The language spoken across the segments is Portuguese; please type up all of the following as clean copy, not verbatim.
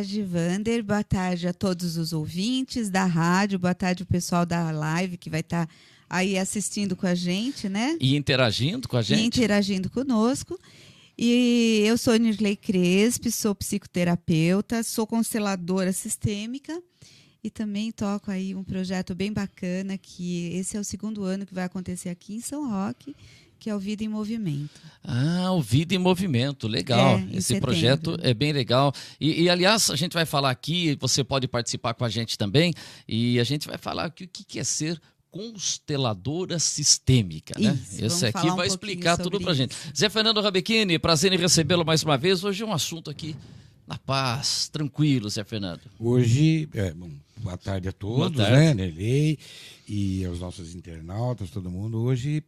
tarde, Vander. Boa tarde a todos os ouvintes da rádio. Boa tarde o pessoal da live que vai estar aí assistindo com a gente, né? E interagindo com a gente. E interagindo conosco. E eu sou Nirley Crespi, sou psicoterapeuta, sou consteladora sistêmica e também toco aí um projeto bem bacana, que esse é o 2º ano que vai acontecer aqui em São Roque, que é o Vida em Movimento. Ah, o Vida em Movimento, legal. Esse projeto é bem legal. E, aliás, a gente vai falar aqui, você pode participar com a gente também, e a gente vai falar aqui o que é ser consteladora sistêmica, né? Esse aqui vai explicar tudo pra gente. Zé Fernando Rabechini, prazer em recebê-lo mais uma vez. Hoje é um assunto aqui na paz, tranquilo, Zé Fernando. Hoje, boa tarde a todos, né, Nelei, e aos nossos internautas, todo mundo. Hoje,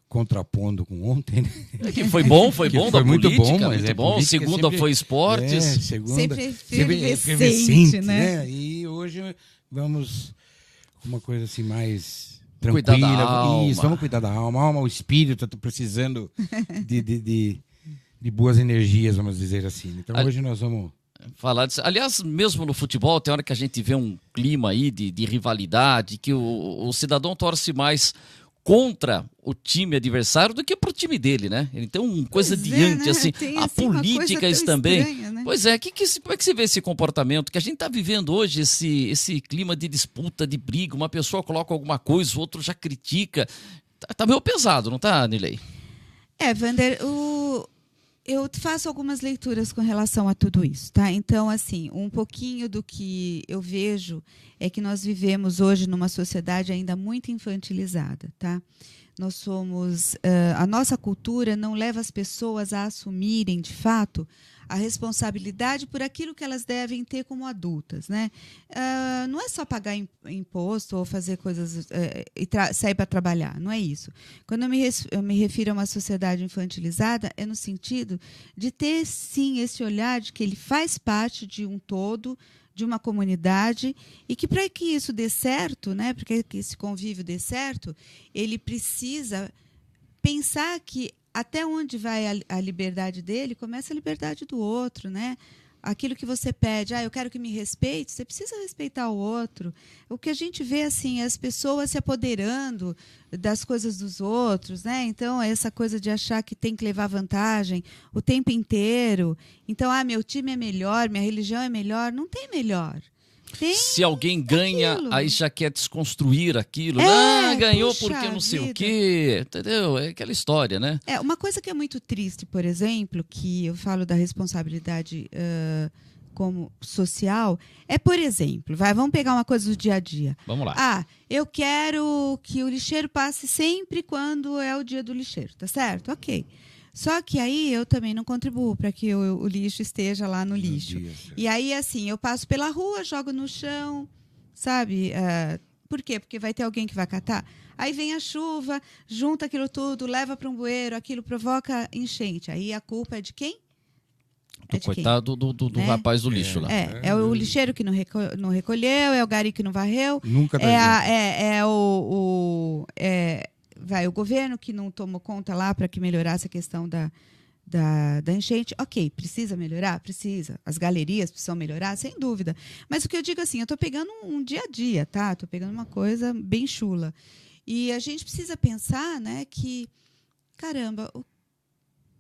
contrapondo com ontem, né? Que foi bom, foi muito política, bom, mas muito bom. Segunda sempre, foi esportes. Segunda, sempre efervescente, né? E hoje vamos uma coisa assim mais tranquila. Cuidar da alma. Isso, vamos cuidar da alma. A alma, o espírito está precisando de boas energias, vamos dizer assim. Então hoje nós vamos falar disso. Aliás, mesmo no futebol, tem hora que a gente vê um clima aí de rivalidade, que o cidadão torce mais contra o time adversário do que pro time dele, né? Ele tem uma coisa diante, né? assim, tem, a política isso também. Estranha, né? Pois é, como é que você vê esse comportamento? Que a gente está vivendo hoje, esse clima de disputa, de briga, uma pessoa coloca alguma coisa, o outro já critica. Tá meio pesado, não tá, Nilei? Vander, eu faço algumas leituras com relação a tudo isso, tá? Então, assim, um pouquinho do que eu vejo é que nós vivemos hoje numa sociedade ainda muito infantilizada, tá? Nós somos... a nossa cultura não leva as pessoas a assumirem, de fato, a responsabilidade por aquilo que elas devem ter como adultas, né? Não é só pagar imposto ou fazer coisas e sair para trabalhar, não é isso. Quando eu me refiro a uma sociedade infantilizada, é no sentido de ter, sim, esse olhar de que ele faz parte de um todo, de uma comunidade, e que para que isso dê certo, né, para que esse convívio dê certo, ele precisa pensar que até onde vai a liberdade dele, começa a liberdade do outro, né? Aquilo que você pede, eu quero que me respeite, você precisa respeitar o outro. O que a gente vê, assim, é as pessoas se apoderando das coisas dos outros, né? Então, essa coisa de achar que tem que levar vantagem o tempo inteiro. Então, meu time é melhor, minha religião é melhor. Não tem melhor. Se alguém ganha, aquilo. Aí já quer desconstruir aquilo. Ganhou porque não sei o quê. Entendeu? É aquela história, né? Uma coisa que é muito triste, por exemplo, que eu falo da responsabilidade como social, por exemplo, vamos pegar uma coisa do dia a dia. Vamos lá. Eu quero que o lixeiro passe sempre quando é o dia do lixeiro, tá certo? Ok. Só que aí eu também não contribuo para que o lixo esteja lá no lixo. E aí, assim, eu passo pela rua, jogo no chão, sabe? Por quê? Porque vai ter alguém que vai catar. Aí vem a chuva, junta aquilo tudo, leva para um bueiro, aquilo provoca enchente. Aí a culpa é de quem? Coitado do né? Rapaz do lixo lá. É o lixeiro que não recolheu, é o gari que não varreu. Nunca o governo que não tomou conta lá para que melhorasse a questão da enchente. Ok, precisa melhorar? Precisa. As galerias precisam melhorar? Sem dúvida. Mas o que eu digo assim, eu estou pegando um dia a dia, tá? Estou pegando uma coisa bem chula. E a gente precisa pensar, né, que, caramba,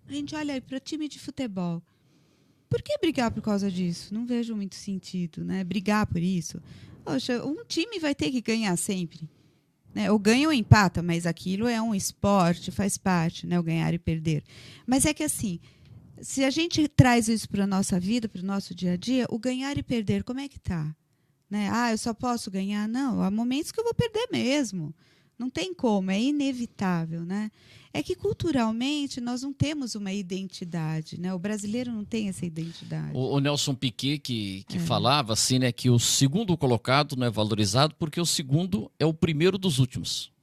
a gente olha aí para o time de futebol. Por que brigar por causa disso? Não vejo muito sentido, né? Brigar por isso. Poxa, um time vai ter que ganhar sempre. Né? Ou ganha ou empata, mas aquilo é um esporte, faz parte, né? O ganhar e perder. Mas é que assim, se a gente traz isso para a nossa vida, para o nosso dia a dia, o ganhar e perder, como é que tá? Né? Eu só posso ganhar? Não, há momentos que eu vou perder mesmo. Não tem como, é inevitável, né? É que culturalmente nós não temos uma identidade, né? O brasileiro não tem essa identidade. O Nelson Piquet que falava assim, né, que o segundo colocado não é valorizado porque o segundo é o primeiro dos últimos.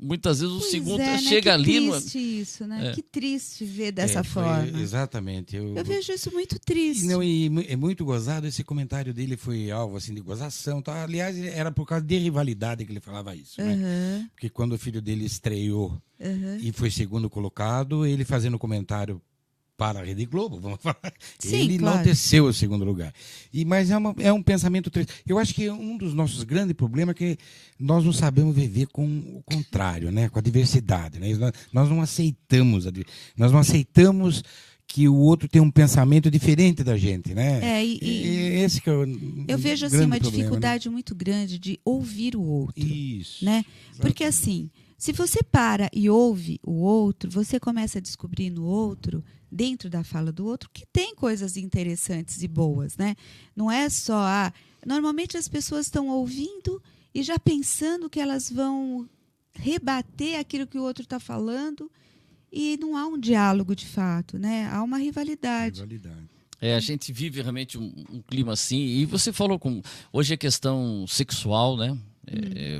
Muitas vezes o segundo chega ali... Que triste isso, né? Que triste ver dessa forma. Exatamente. Eu vejo isso muito triste. E é muito gozado, esse comentário dele foi alvo assim, de gozação. Tá? Aliás, era por causa de rivalidade que ele falava isso. Né? Porque quando o filho dele estreou e foi segundo colocado, ele fazendo comentário para a Rede Globo, vamos falar. Sim, Ele enalteceu o segundo lugar. Mas é um pensamento triste. Eu acho que um dos nossos grandes problemas é que nós não sabemos viver com o contrário, né? Com a diversidade. Né? Nós não aceitamos que o outro tem um pensamento diferente da gente, né? Esse que é eu vejo assim uma dificuldade, né? Muito grande de ouvir o outro. Isso. Né? Porque assim, se você para e ouve o outro, você começa a descobrir no outro, dentro da fala do outro, que tem coisas interessantes e boas, né? Não é só normalmente as pessoas estão ouvindo e já pensando que elas vão rebater aquilo que o outro está falando. E não há um diálogo de fato, né? Há uma rivalidade. A gente vive realmente um clima assim. E você falou hoje é questão sexual, né?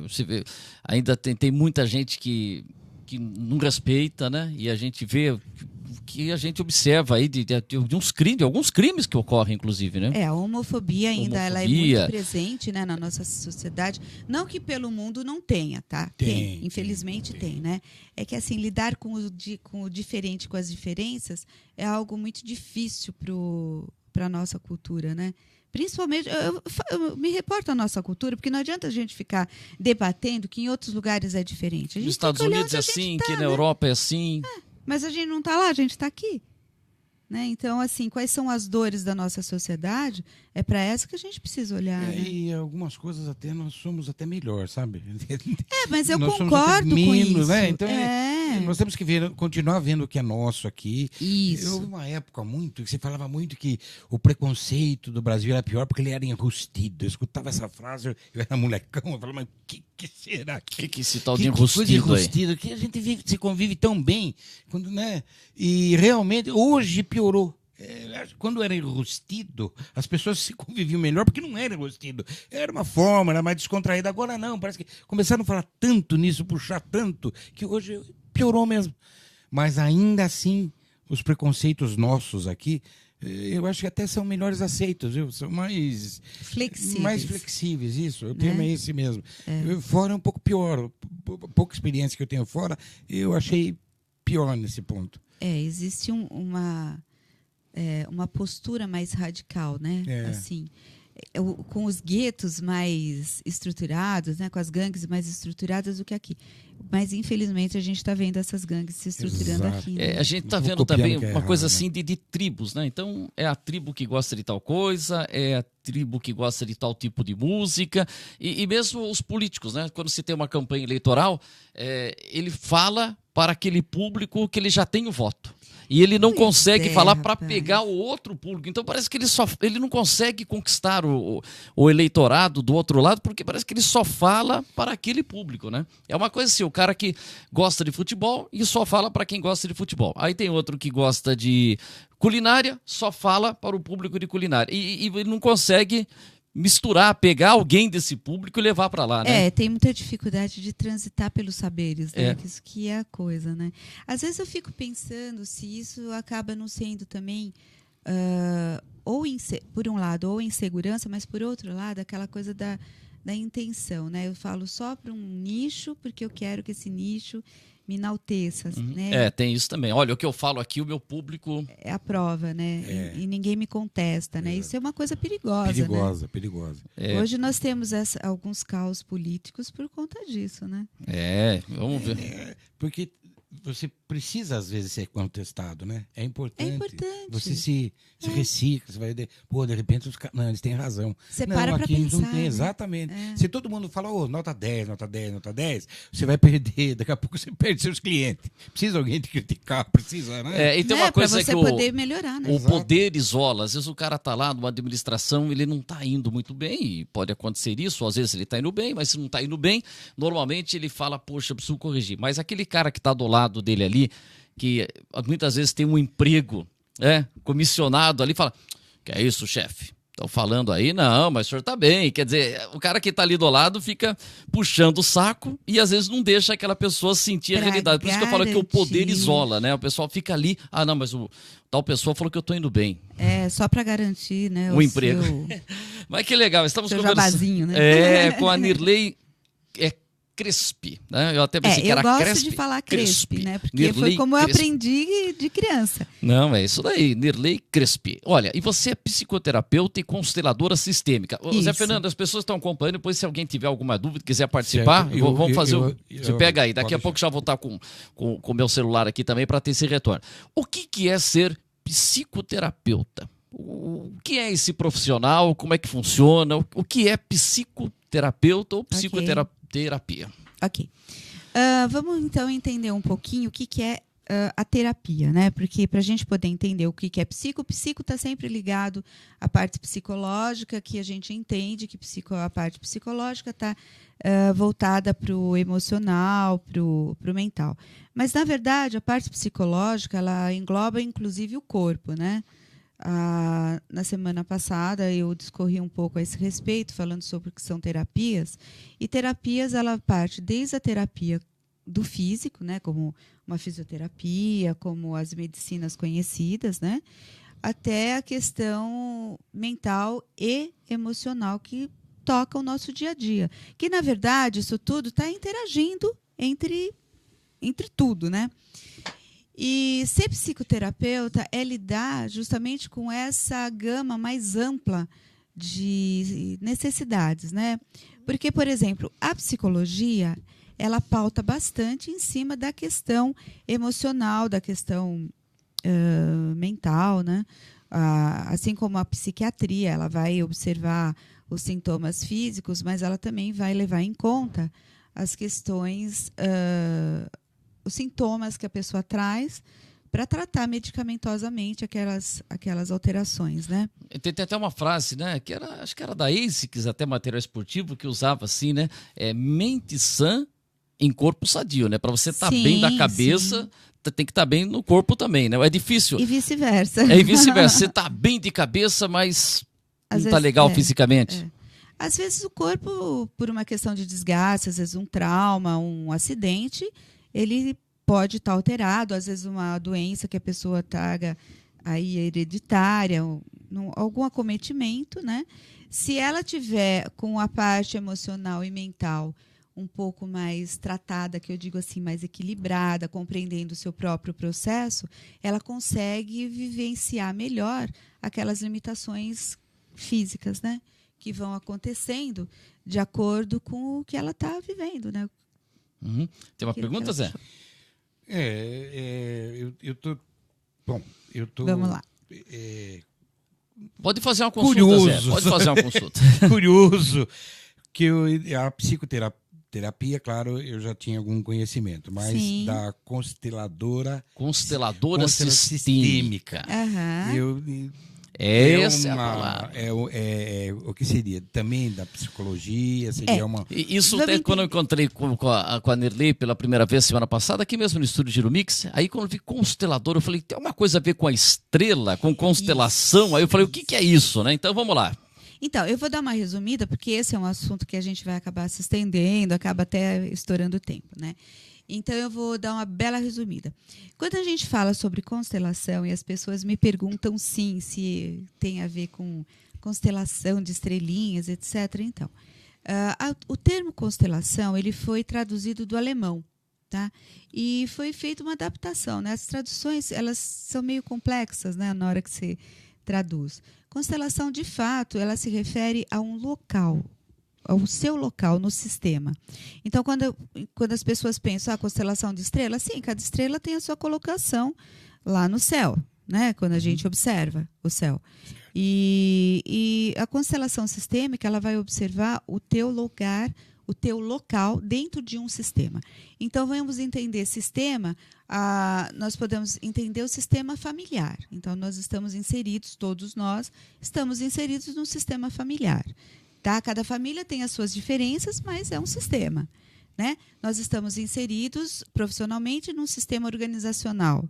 Você vê, ainda tem muita gente que não respeita, né? E a gente vê que a gente observa aí de alguns crimes que ocorrem, inclusive, né? A homofobia ainda ela é muito presente, né, na nossa sociedade. Não que pelo mundo não tenha, tá? Tem. Infelizmente tem, né? É que assim, lidar com o diferente, com as diferenças, é algo muito difícil para a nossa cultura, né? Principalmente, eu me reporto à nossa cultura, porque não adianta a gente ficar debatendo que em outros lugares é diferente. Nos Estados Unidos é assim, que na Europa é assim. Mas a gente não está lá, a gente está aqui. Né? Então, assim, quais são as dores da nossa sociedade? É para essa que a gente precisa olhar. Né? E algumas coisas até nós somos até melhor, sabe? Mas eu concordo com isso. Né? Então, nós temos que continuar vendo o que é nosso aqui. Isso. Houve uma época que você falava muito que o preconceito do Brasil era pior porque ele era enrustido. Eu escutava essa frase, eu era molecão, eu falava, mas o que será? Que esse tal de enrustido aí? Que a gente se convive tão bem, né? E realmente, hoje piorou. Quando era enrustido, as pessoas se conviviam melhor porque não era enrustido. Era uma forma, era mais descontraída. Agora não, parece que começaram a falar tanto nisso, puxar tanto, que hoje piorou mesmo. Mas ainda assim, os preconceitos nossos aqui, eu acho que até são melhores aceitos, viu? São mais flexíveis, isso. O termo é esse mesmo. Fora é um pouco pior. Pouca experiência que eu tenho fora, eu achei pior nesse ponto. Existe uma postura mais radical, né? Assim, com os guetos mais estruturados, né? Com as gangues mais estruturadas do que aqui. Mas, infelizmente, a gente está vendo essas gangues se estruturando aqui. Né? A gente está vendo também uma coisa assim de tribos, né? Então, é a tribo que gosta de tal coisa, é a tribo que gosta de tal tipo de música, e mesmo os políticos, né? Quando se tem uma campanha eleitoral, ele fala para aquele público que ele já tem o voto. E ele não consegue falar para pegar o outro público. Então parece que ele não consegue conquistar o eleitorado do outro lado, porque parece que ele só fala para aquele público, né? É uma coisa assim, o cara que gosta de futebol e só fala para quem gosta de futebol. Aí tem outro que gosta de culinária, só fala para o público de culinária. E ele não consegue misturar, pegar alguém desse público e levar para lá, né? Tem muita dificuldade de transitar pelos saberes, né? Isso que é a coisa, né? Às vezes eu fico pensando se isso acaba não sendo também, por um lado, ou insegurança, mas por outro lado, aquela coisa da intenção, né? Eu falo só para um nicho, porque eu quero que esse nicho me enalteça, né? Tem isso também. Olha, o que eu falo aqui, o meu público... É a prova, né? E ninguém me contesta, né? Isso é uma coisa perigosa, Perigosa. Hoje nós temos alguns caos políticos por conta disso, né? Vamos ver. Porque você precisa, às vezes, ser contestado, né? É importante. Você se recicla, você vai... de repente, eles têm razão. Você para pra pensar. Não tem, exatamente. Se todo mundo fala, nota 10, nota 10, nota 10, você vai perder. Daqui a pouco você perde seus clientes. Precisa alguém te criticar, precisa, né? E tem uma coisa pra você poder melhorar, né? O poder isola. Às vezes o cara tá lá numa administração, ele não tá indo muito bem, e pode acontecer isso, ou às vezes ele tá indo bem, mas se não tá indo bem, normalmente ele fala, poxa, eu preciso corrigir. Mas aquele cara que tá do lado dele ali, que muitas vezes tem um emprego comissionado ali, fala, que é isso, chefe? Estão falando aí? Não, mas o senhor tá bem. Quer dizer, o cara que tá ali do lado fica puxando o saco e às vezes não deixa aquela pessoa sentir a realidade. Por isso que eu falo que o poder isola, né? O pessoal fica ali, não, mas tal pessoa falou que eu tô indo bem. Só para garantir, né? O emprego. Mas que legal, estamos conversando. Jabazinho, né? Com a Nirley Crespi, né? Eu até pensei que era Crespi. Eu gosto de falar Crespi, né? Porque Nirley foi como eu aprendi de criança. Não, é isso daí, Nirley Crespi. Olha, e você é psicoterapeuta e consteladora sistêmica. Isso. Zé Fernando, as pessoas estão acompanhando, depois se alguém tiver alguma dúvida, quiser participar, vamos fazer Você pega aí, daqui a pouco já vou estar com o meu celular aqui também para ter esse retorno. O que é ser psicoterapeuta? O que é esse profissional? Como é que funciona? O que é psicoterapeuta ou psicoterapia? Ok. Vamos então entender um pouquinho o que é a terapia, né? Porque para a gente poder entender o que é psico está sempre ligado à parte psicológica, que a gente entende que a parte psicológica está voltada para o emocional, para o mental. Mas, na verdade, a parte psicológica ela engloba inclusive o corpo, né? Na semana passada eu discorri um pouco a esse respeito, falando sobre o que são terapias. E terapias, ela parte desde a terapia do físico, né, como uma fisioterapia, como as medicinas conhecidas, né, até a questão mental e emocional que toca o nosso dia a dia. Que, na verdade, isso tudo está interagindo entre tudo, né? E ser psicoterapeuta é lidar justamente com essa gama mais ampla de necessidades, né? Porque, por exemplo, a psicologia, ela pauta bastante em cima da questão emocional, da questão mental, né? Assim como a psiquiatria, ela vai observar os sintomas físicos, mas ela também vai levar em conta as questões os sintomas que a pessoa traz para tratar medicamentosamente aquelas alterações, né? Tem até uma frase, né, acho que era da ASICS, até material esportivo, que usava assim, né, mente sã em corpo sadio, né? Para você estar bem da cabeça, tem que estar bem no corpo também, né? É difícil. E vice-versa. E vice-versa. Você está bem de cabeça, mas não está legal fisicamente. Às vezes o corpo, por uma questão de desgaste, às vezes um trauma, um acidente, ele pode estar alterado, às vezes uma doença que a pessoa traga aí hereditária, algum acometimento, né? Se ela tiver com a parte emocional e mental um pouco mais tratada, que eu digo assim, mais equilibrada, compreendendo o seu próprio processo, ela consegue vivenciar melhor aquelas limitações físicas, né? Que vão acontecendo de acordo com o que ela está vivendo, né? Tem uma pergunta, Zé? Eu tô. Vamos lá. Pode fazer uma consulta, curioso. Zé. Pode fazer uma consulta. Curioso que a psicoterapia, claro, eu já tinha algum conhecimento, mas Sim. da consteladora sistêmica. Essa é a palavra. O que seria? Também da psicologia? Seria uma... Isso até quando eu encontrei com a Nirley pela primeira vez semana passada, aqui mesmo no estúdio Girumix, aí quando eu vi constelador, eu falei, tem alguma coisa a ver com a estrela, com constelação? Isso. Aí eu falei, o que é isso, né? Então vamos lá. Então, eu vou dar uma resumida, porque esse é um assunto que a gente vai acabar se estendendo, acaba até estourando o tempo, né? Então, eu vou dar uma bela resumida. Quando a gente fala sobre constelação e as pessoas me perguntam, sim, se tem a ver com constelação de estrelinhas, etc. Então, o termo constelação ele foi traduzido do alemão, tá? E foi feita uma adaptação, né? As traduções elas são meio complexas, né? Na hora que você traduz. Constelação, de fato, ela se refere a um local, ao seu local no sistema. Então, quando as pessoas pensam constelação de estrela, sim, cada estrela tem a sua colocação lá no céu, né? Quando a gente observa o céu. E a constelação sistêmica ela vai observar o teu lugar, o teu local dentro de um sistema. Então, vamos entender sistema, nós podemos entender o sistema familiar. Então, nós estamos inseridos, todos nós estamos inseridos no sistema familiar. Tá? Cada família tem as suas diferenças, mas é um sistema. Né? Nós estamos inseridos profissionalmente num sistema organizacional.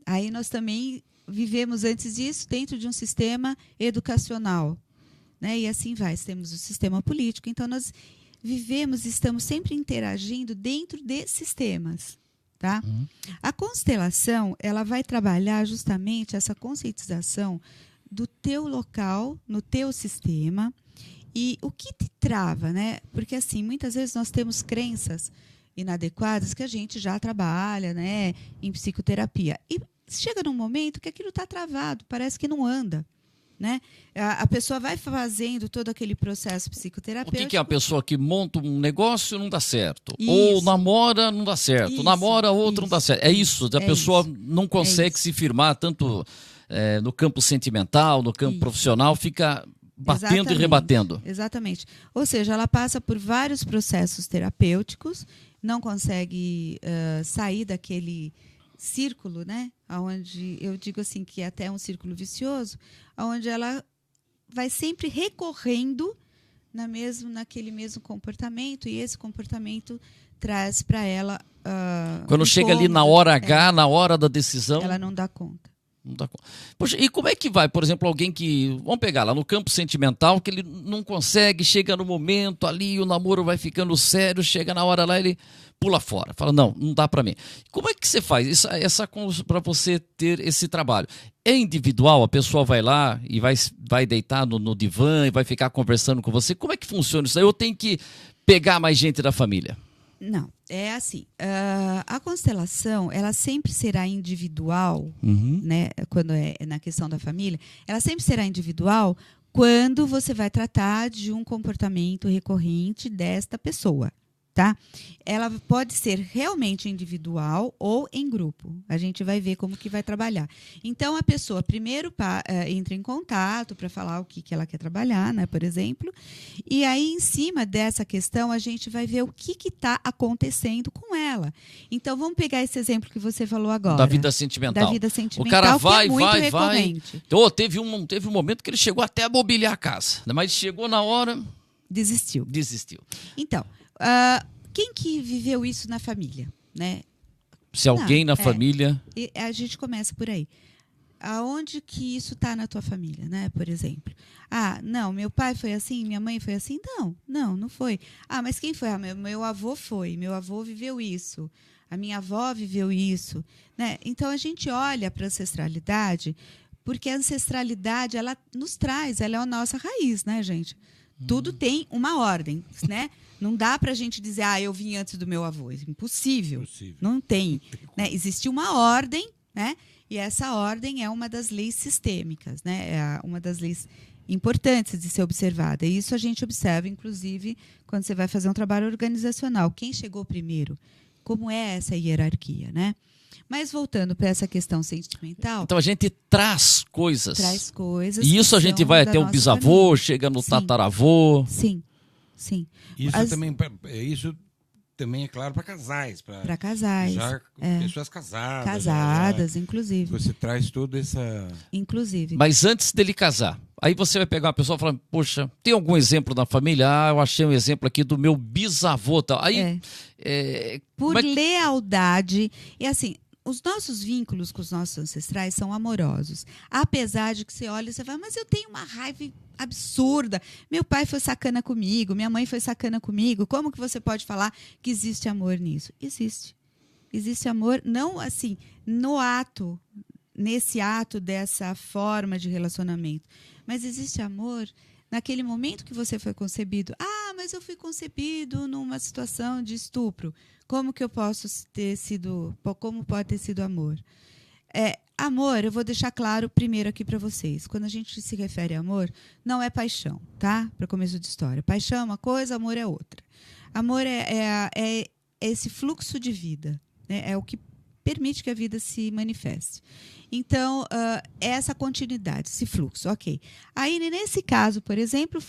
Aí nós também vivemos antes disso dentro de um sistema educacional. Né? E assim vai. Temos o sistema político. Então, nós vivemos e estamos sempre interagindo dentro de sistemas. Tá? A constelação ela vai trabalhar justamente essa conscientização do teu local, no teu sistema, E o que te trava, né? Porque assim, muitas vezes nós temos crenças inadequadas que a gente já trabalha, né, em psicoterapia. E chega num momento que aquilo está travado, parece que não anda. Né? A pessoa vai fazendo todo aquele processo psicoterapêutico. O que é a pessoa que monta um negócio não dá certo? Isso. Ou namora, não dá certo. Isso, namora, outro não dá certo. É isso, a pessoa não consegue se firmar tanto no campo sentimental, no campo profissional, fica batendo e rebatendo. Exatamente. Ou seja, ela passa por vários processos terapêuticos, não consegue sair daquele círculo, né? Onde eu digo assim que é até um círculo vicioso, onde ela vai sempre recorrendo naquele mesmo comportamento, e esse comportamento traz para ela quando chega ali na hora H, na hora da decisão, ela não dá conta. Não dá conta. Poxa, e como é que vai, por exemplo, alguém que, vamos pegar lá no campo sentimental, que ele não consegue, chega no momento ali, o namoro vai ficando sério, chega na hora lá, ele pula fora, fala, não dá para mim. Como é que você faz para você ter esse trabalho? É individual, a pessoa vai lá e vai deitar no divã e vai ficar conversando com você? Como é que funciona isso aí? Eu tenho que pegar mais gente da família? Não, é assim, a constelação, ela sempre será individual, né, quando é na questão da família, ela sempre será individual quando você vai tratar de um comportamento recorrente desta pessoa, tá? Ela pode ser realmente individual ou em grupo. A gente vai ver como que vai trabalhar. Então, a pessoa primeiro entra em contato para falar o que ela quer trabalhar, né, por exemplo. E aí, em cima dessa questão, a gente vai ver o que está acontecendo com ela. Então, vamos pegar esse exemplo que você falou agora. Da vida sentimental. Da vida sentimental, o cara vai, que é muito vai. recorrente. Oh, teve um momento que ele chegou até a mobiliar a casa, mas chegou na hora... Desistiu. Então... quem que viveu isso na família, né? Se alguém na família... A gente começa por aí. Aonde que isso está na tua família, né? Por exemplo. Não, meu pai foi assim, minha mãe foi assim. Não foi. Mas quem foi? Meu avô foi. Meu avô viveu isso. A minha avó viveu isso. Né? Então, a gente olha para a ancestralidade, porque a ancestralidade, ela nos traz, ela é a nossa raiz, né, gente? Tudo tem uma ordem, né? Não dá para a gente dizer, eu vim antes do meu avô. É impossível. Não tem. Né? Existe uma ordem, né? E essa ordem é uma das leis sistêmicas, né? É uma das leis importantes de ser observada. E isso a gente observa, inclusive, quando você vai fazer um trabalho organizacional. Quem chegou primeiro? Como é essa hierarquia, né? Mas voltando para essa questão sentimental... Então a gente traz coisas. Traz coisas. E isso a gente vai até o bisavô, família. Chega no tataravô. Sim. Isso também é claro para casais. Para casais. Já pessoas casadas. Casadas, inclusive. Você traz toda essa... Inclusive. Mas antes dele casar, aí você vai pegar uma pessoa e falar, poxa, tem algum exemplo na família? Eu achei um exemplo aqui do meu bisavô. Tal. Aí, Por lealdade. E assim, os nossos vínculos com os nossos ancestrais são amorosos. Apesar de que você olha e você fala, mas eu tenho uma raiva absurda. Meu pai foi sacana comigo, minha mãe foi sacana comigo. Como que você pode falar que existe amor nisso? Existe. Existe amor, não assim, nesse ato dessa forma de relacionamento. Mas existe amor naquele momento que você foi concebido. Mas eu fui concebido numa situação de estupro. Como que eu posso ter sido... Como pode ter sido amor? Amor, eu vou deixar claro primeiro aqui para vocês. Quando a gente se refere a amor, não é paixão, tá? Para começo de história. Paixão é uma coisa, amor é outra. Amor é esse fluxo de vida, né? É o que permite que a vida se manifeste. Então, é essa continuidade, esse fluxo, ok. Aí, nesse caso, por exemplo,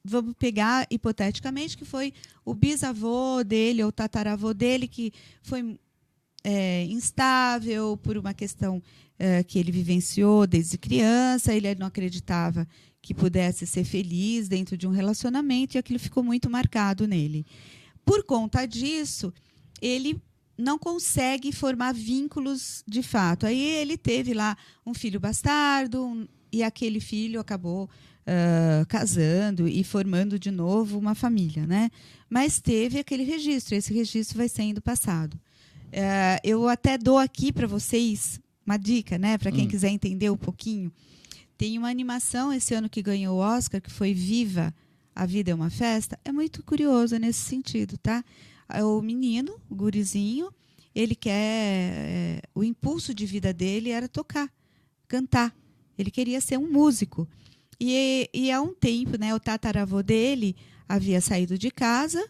vamos pegar hipoteticamente que foi o bisavô dele ou tataravô dele que foi instável por uma questão que ele vivenciou desde criança, ele não acreditava que pudesse ser feliz dentro de um relacionamento e aquilo ficou muito marcado nele. Por conta disso, ele não consegue formar vínculos de fato. Aí ele teve lá um filho bastardo e aquele filho acabou casando e formando de novo uma família, né? Mas teve aquele registro, esse registro vai sendo passado. Eu até dou aqui para vocês uma dica, né? Para quem quiser entender um pouquinho. Tem uma animação esse ano que ganhou o Oscar, que foi Viva, A Vida é uma Festa, é muito curioso nesse sentido, tá? O menino, o gurizinho, ele quer... o impulso de vida dele era tocar, cantar. Ele queria ser um músico. E há um tempo, né, o tataravô dele havia saído de casa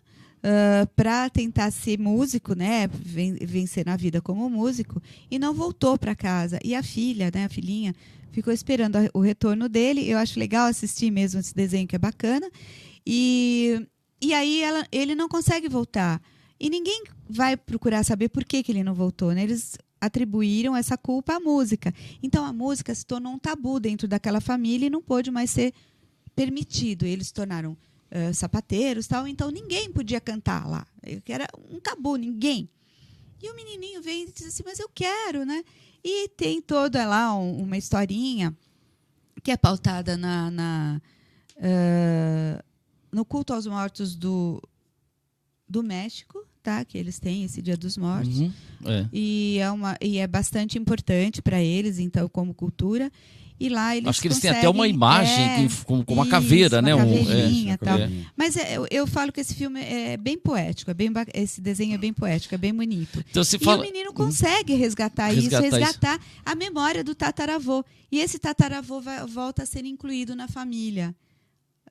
para tentar ser músico, né, vencer na vida como músico, e não voltou para casa. E a filha, né, a filhinha, ficou esperando o retorno dele. Eu acho legal assistir mesmo esse desenho, que é bacana. E aí ele não consegue voltar. E ninguém vai procurar saber por que ele não voltou, né? Eles atribuíram essa culpa à música. Então, a música se tornou um tabu dentro daquela família e não pôde mais ser permitido. Eles se tornaram sapateiros, tal, então ninguém podia cantar lá. Era um tabu, ninguém. E o menininho veio e disse assim, mas eu quero, né? E tem toda lá uma historinha que é pautada no culto aos mortos do México, tá? Que eles têm esse Dia dos Mortos. Uhum, e é bastante importante para eles, então, como cultura. E lá eles acho que eles têm até uma imagem com uma caveira, né? Uma caveirinha, tal. Mas eu falo que esse filme é bem poético, esse desenho é bem poético, é bem bonito. Então, o menino consegue resgatar a memória do tataravô. E esse tataravô volta a ser incluído na família.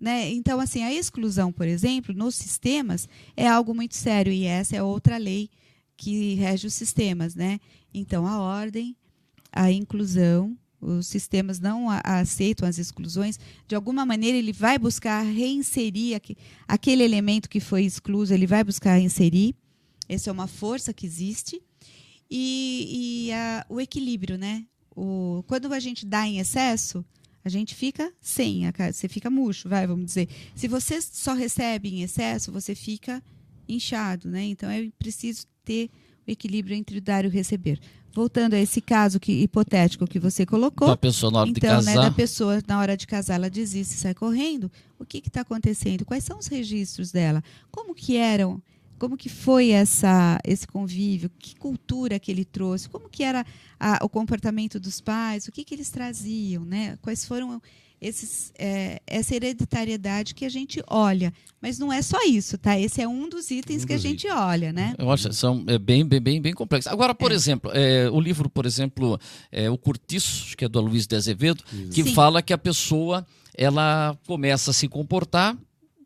Né? Então, assim, a exclusão, por exemplo, nos sistemas é algo muito sério. E essa é outra lei que rege os sistemas. Né? Então, a ordem, a inclusão... Os sistemas não aceitam as exclusões. De alguma maneira, ele vai buscar reinserir aquele elemento que foi excluso, ele vai buscar reinserir. Essa é uma força que existe. O equilíbrio, né? Quando a gente dá em excesso, a gente fica sem, você fica murcho, vamos dizer. Se você só recebe em excesso, você fica inchado, né? Então, é preciso ter o equilíbrio entre o dar e o receber. Voltando a esse caso hipotético que você colocou. Da pessoa na hora de casar. Né, da pessoa na hora de casar, ela desiste e sai correndo. O que está acontecendo? Quais são os registros dela? Como que foi esse convívio? Que cultura que ele trouxe? Como que era o comportamento dos pais? O que eles traziam? Né? Quais foram essa hereditariedade que a gente olha? Mas não é só isso, tá? Esse é um dos itens que a gente olha, né? Eu acho que são bem complexos. Agora, por exemplo, o livro, por exemplo, O Cortiço, que é do Aloysio de Azevedo, que fala que a pessoa ela começa a se comportar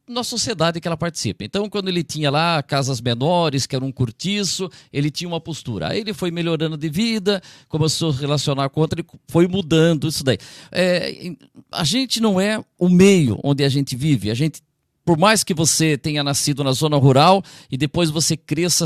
na sociedade que ela participa. Então, quando ele tinha lá casas menores, que era um cortiço, ele tinha uma postura. Aí ele foi melhorando de vida, começou a se relacionar com outra, ele foi mudando isso daí. A gente não é o meio onde a gente vive. Por mais que você tenha nascido na zona rural e depois você cresça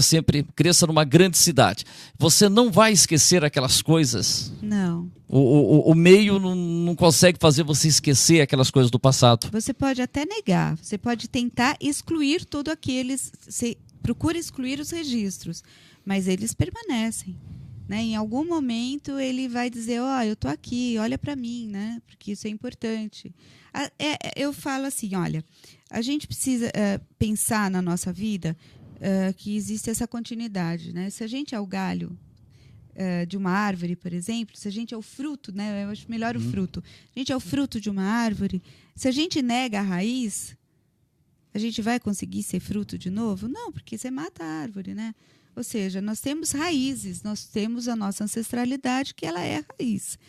numa grande cidade, você não vai esquecer aquelas coisas. Não. O meio não consegue fazer você esquecer aquelas coisas do passado. Você pode até negar, você pode tentar excluir tudo aqueles, você procura excluir os registros, mas eles permanecem. Né? Em algum momento ele vai dizer, eu estou aqui, olha para mim, né? Porque isso é importante. Eu falo assim, olha, a gente precisa pensar na nossa vida que existe essa continuidade. Né? Se a gente é o galho de uma árvore, por exemplo, se a gente é o fruto, né? Eu acho melhor o fruto. A gente é o fruto de uma árvore. Se a gente nega a raiz, a gente vai conseguir ser fruto de novo? Não, porque você mata a árvore, né? Ou seja, nós temos raízes, nós temos a nossa ancestralidade, que ela é a raiz.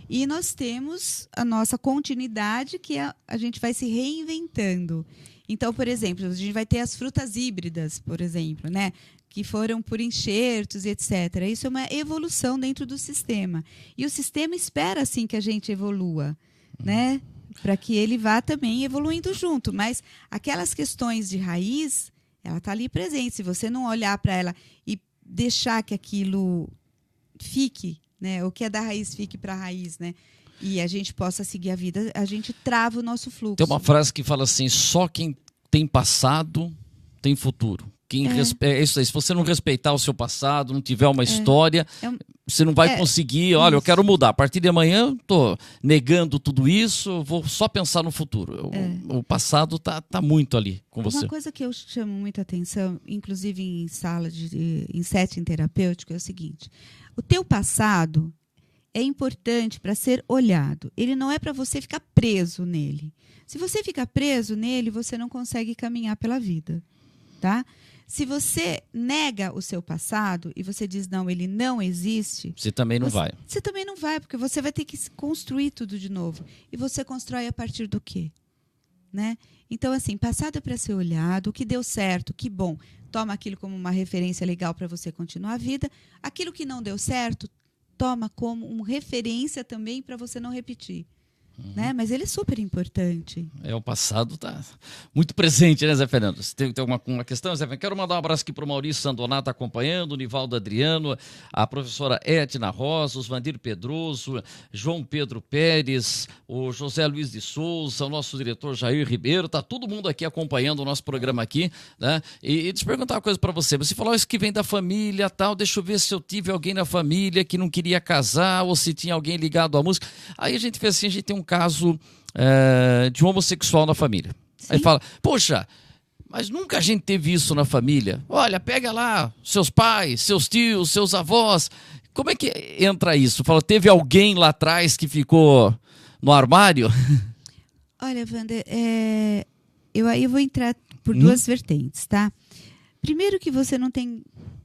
E nós temos a nossa continuidade, que a gente vai se reinventando. Então, por exemplo, a gente vai ter as frutas híbridas, por exemplo, né? Que foram por enxertos e etc. Isso é uma evolução dentro do sistema. E o sistema espera, assim, que a gente evolua, né? Para que ele vá também evoluindo junto. Mas aquelas questões de raiz, ela está ali presente. Se você não olhar para ela e deixar que aquilo fique, né? O que é da raiz fique para a raiz, né? E a gente possa seguir a vida, a gente trava o nosso fluxo. Tem uma frase que fala assim, só quem tem passado tem futuro. Isso aí, se você não respeitar o seu passado, não tiver uma história, você não vai conseguir, olha, eu quero mudar. A partir de amanhã, estou negando tudo isso, vou só pensar no futuro. O passado tá muito ali com você. Uma coisa que eu chamo muita atenção, inclusive em sala em setting terapêutico, é o seguinte. O teu passado, é importante para ser olhado. Ele não é para você ficar preso nele. Se você ficar preso nele, você não consegue caminhar pela vida, tá? Se você nega o seu passado e você diz, não, ele não existe... Você também não vai. Você também não vai, porque você vai ter que construir tudo de novo. E você constrói a partir do quê? Né? Então, assim, passado é para ser olhado, o que deu certo, que bom, toma aquilo como uma referência legal para você continuar a vida. Aquilo que não deu certo, toma como uma referência também para você não repetir. Né? Mas ele é super importante. O passado está muito presente, né, Zé Fernando? Você tem uma questão, Zé Fernando? Quero mandar um abraço aqui para o Maurício Sandonato acompanhando, o Nivaldo Adriano, a professora Edna Rosa, os Vandir Pedroso, João Pedro Pérez, o José Luiz de Souza, o nosso diretor Jair Ribeiro, está todo mundo aqui acompanhando o nosso programa aqui, né? E deixa eu perguntar uma coisa para você. Você falou isso que vem da família, tal, deixa eu ver se eu tive alguém na família que não queria casar ou se tinha alguém ligado à música. Aí a gente fez assim, a gente tem um caso de um homossexual na família. Sim. Aí fala, poxa, mas nunca a gente teve isso na família. Olha, pega lá seus pais, seus tios, seus avós. Como é que entra isso? Fala, teve alguém lá atrás que ficou no armário? Olha, Wander, eu vou entrar por duas vertentes, tá? Primeiro que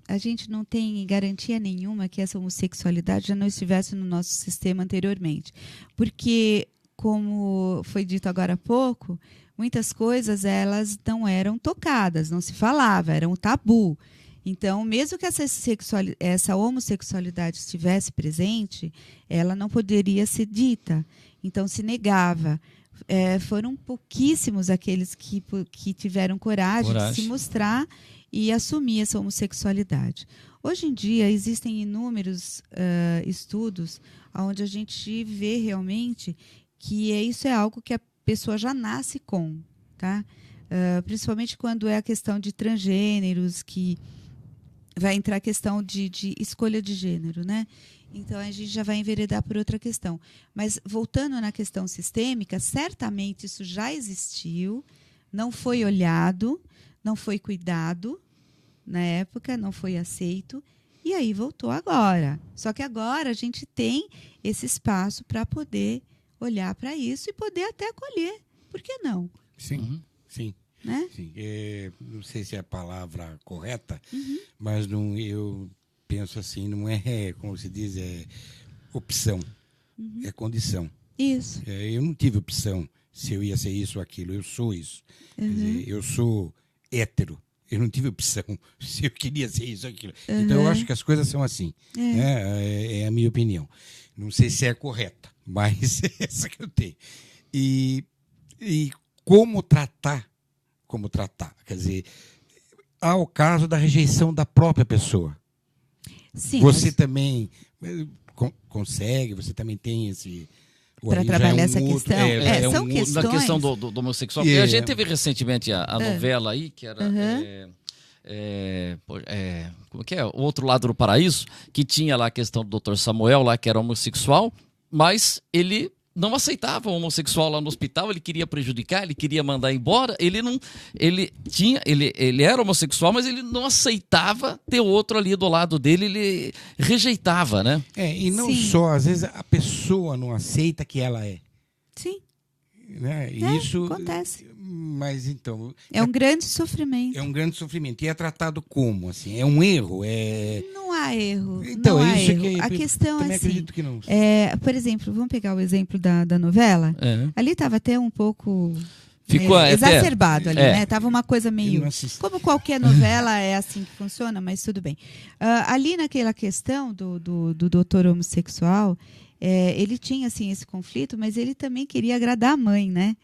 a gente não tem garantia nenhuma que essa homossexualidade já não estivesse no nosso sistema anteriormente. Porque, como foi dito agora há pouco, muitas coisas elas não eram tocadas, não se falava, era um tabu. Então, mesmo que essa homossexualidade estivesse presente, ela não poderia ser dita. Então, se negava. Foram pouquíssimos aqueles que tiveram coragem de se mostrar e assumir essa homossexualidade. Hoje em dia, existem inúmeros estudos onde a gente vê realmente que isso é algo que a pessoa já nasce com, tá? Principalmente quando é a questão de transgêneros, que vai entrar a questão de escolha de gênero, né? Então, a gente já vai enveredar por outra questão. Mas, voltando na questão sistêmica, certamente isso já existiu, não foi olhado, não foi cuidado na época, não foi aceito, e aí voltou agora. Só que agora a gente tem esse espaço para poder olhar para isso e poder até acolher. Por que não? Sim, sim. Né? Sim. Não sei se é a palavra correta, mas eu penso assim, não é, como se diz, é opção, é condição. Isso. Eu não tive opção se eu ia ser isso ou aquilo, eu sou isso. Quer dizer, eu sou hétero, eu não tive opção se eu queria ser isso ou aquilo. Então, eu acho que as coisas são assim. É a minha opinião. Não sei se é correta, mas é essa que eu tenho. E como tratar? Quer dizer, há o caso da rejeição da própria pessoa. Sim, você também consegue, você também tem esse... Para trabalhar essa questão. São questões... Na questão do homossexual. A gente teve recentemente a novela aí, que era... como que é? O Outro Lado do Paraíso, que tinha lá a questão do Dr. Samuel, lá, que era homossexual, mas ele não aceitava o homossexual lá no hospital, ele queria prejudicar, ele queria mandar embora, ele era homossexual, mas ele não aceitava ter outro ali do lado dele, ele rejeitava, né? E não só, às vezes a pessoa não aceita que ela é. Sim. Né? Isso acontece. Mas então... É um grande sofrimento. É um grande sofrimento. E é tratado como? Assim? É um erro? Não há erro. Então, não há isso erro. Que a questão também assim, acredito que não. Por exemplo, vamos pegar o exemplo da novela. Ali estava até um pouco... Ficou exacerbado ali, né? Tava uma coisa meio... Como qualquer novela é assim que funciona, mas tudo bem. Ali naquela questão do doutor homossexual, ele tinha assim esse conflito, mas ele também queria agradar a mãe, né?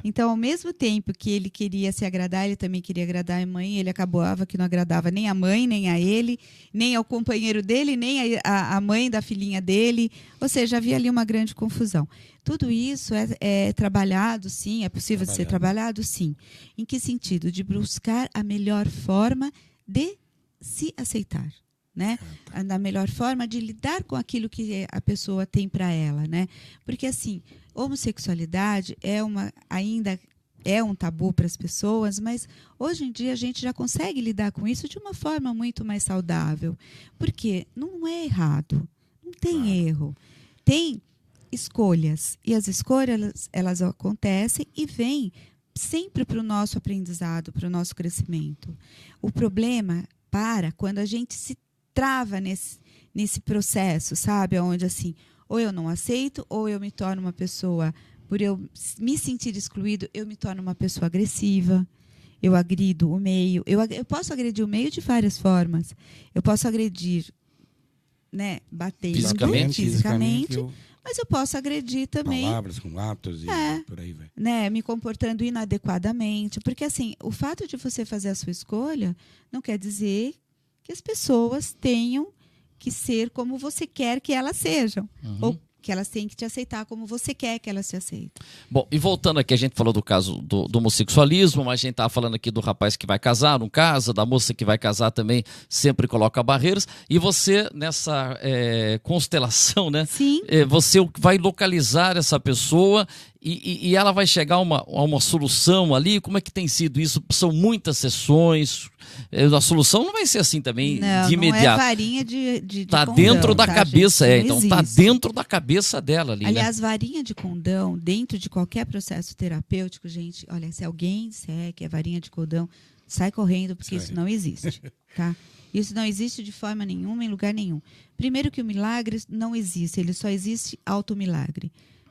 Então, ao mesmo tempo que ele queria se agradar, ele também queria agradar a mãe, ele acabava que não agradava nem a mãe, nem a ele, nem ao companheiro dele, nem a mãe da filhinha dele. Ou seja, havia ali uma grande confusão. Tudo isso é trabalhado, sim, é possível de ser trabalhado, sim. Em que sentido? De buscar a melhor forma de se aceitar. Né? Da melhor forma de lidar com aquilo que a pessoa tem para ela, né? Porque assim, homossexualidade ainda é um tabu para as pessoas, mas hoje em dia a gente já consegue lidar com isso de uma forma muito mais saudável, porque não é errado, não tem erro. tem escolhas. E as escolhas, elas acontecem e vêm sempre para o nosso aprendizado, para o nosso crescimento. O problema para quando a gente se trava nesse processo, sabe? Onde assim, ou eu não aceito, ou eu me torno uma pessoa, por eu me sentir excluído, eu me torno uma pessoa agressiva, eu agrido o meio. Eu posso agredir o meio de várias formas. Eu posso agredir, né, batendo fisicamente, mas eu posso agredir também palavras, com atos e por aí vai. Né, me comportando inadequadamente. Porque assim, o fato de você fazer a sua escolha não quer dizer que as pessoas tenham que ser como você quer que elas sejam. Ou que elas têm que te aceitar como você quer que elas te aceitem. Bom, e voltando aqui, a gente falou do caso do homossexualismo, mas a gente estava falando aqui do rapaz que vai casar, não casa, da moça que vai casar também, sempre coloca barreiras. E você, nessa constelação, né? Sim. Você vai localizar essa pessoa e ela vai chegar a uma solução ali. Como é que tem sido isso? São muitas sessões. A solução não vai ser assim também, de imediato. Não é varinha de tá condão, dentro da cabeça, gente? Então tá dentro da cabeça dela ali. Aliás, né? Varinha de condão, dentro de qualquer processo terapêutico, gente, olha, se alguém disser que é varinha de condão, sai correndo, porque isso não existe, tá? Isso não existe de forma nenhuma, em lugar nenhum. Primeiro que o milagre não existe, ele só existe automilagre.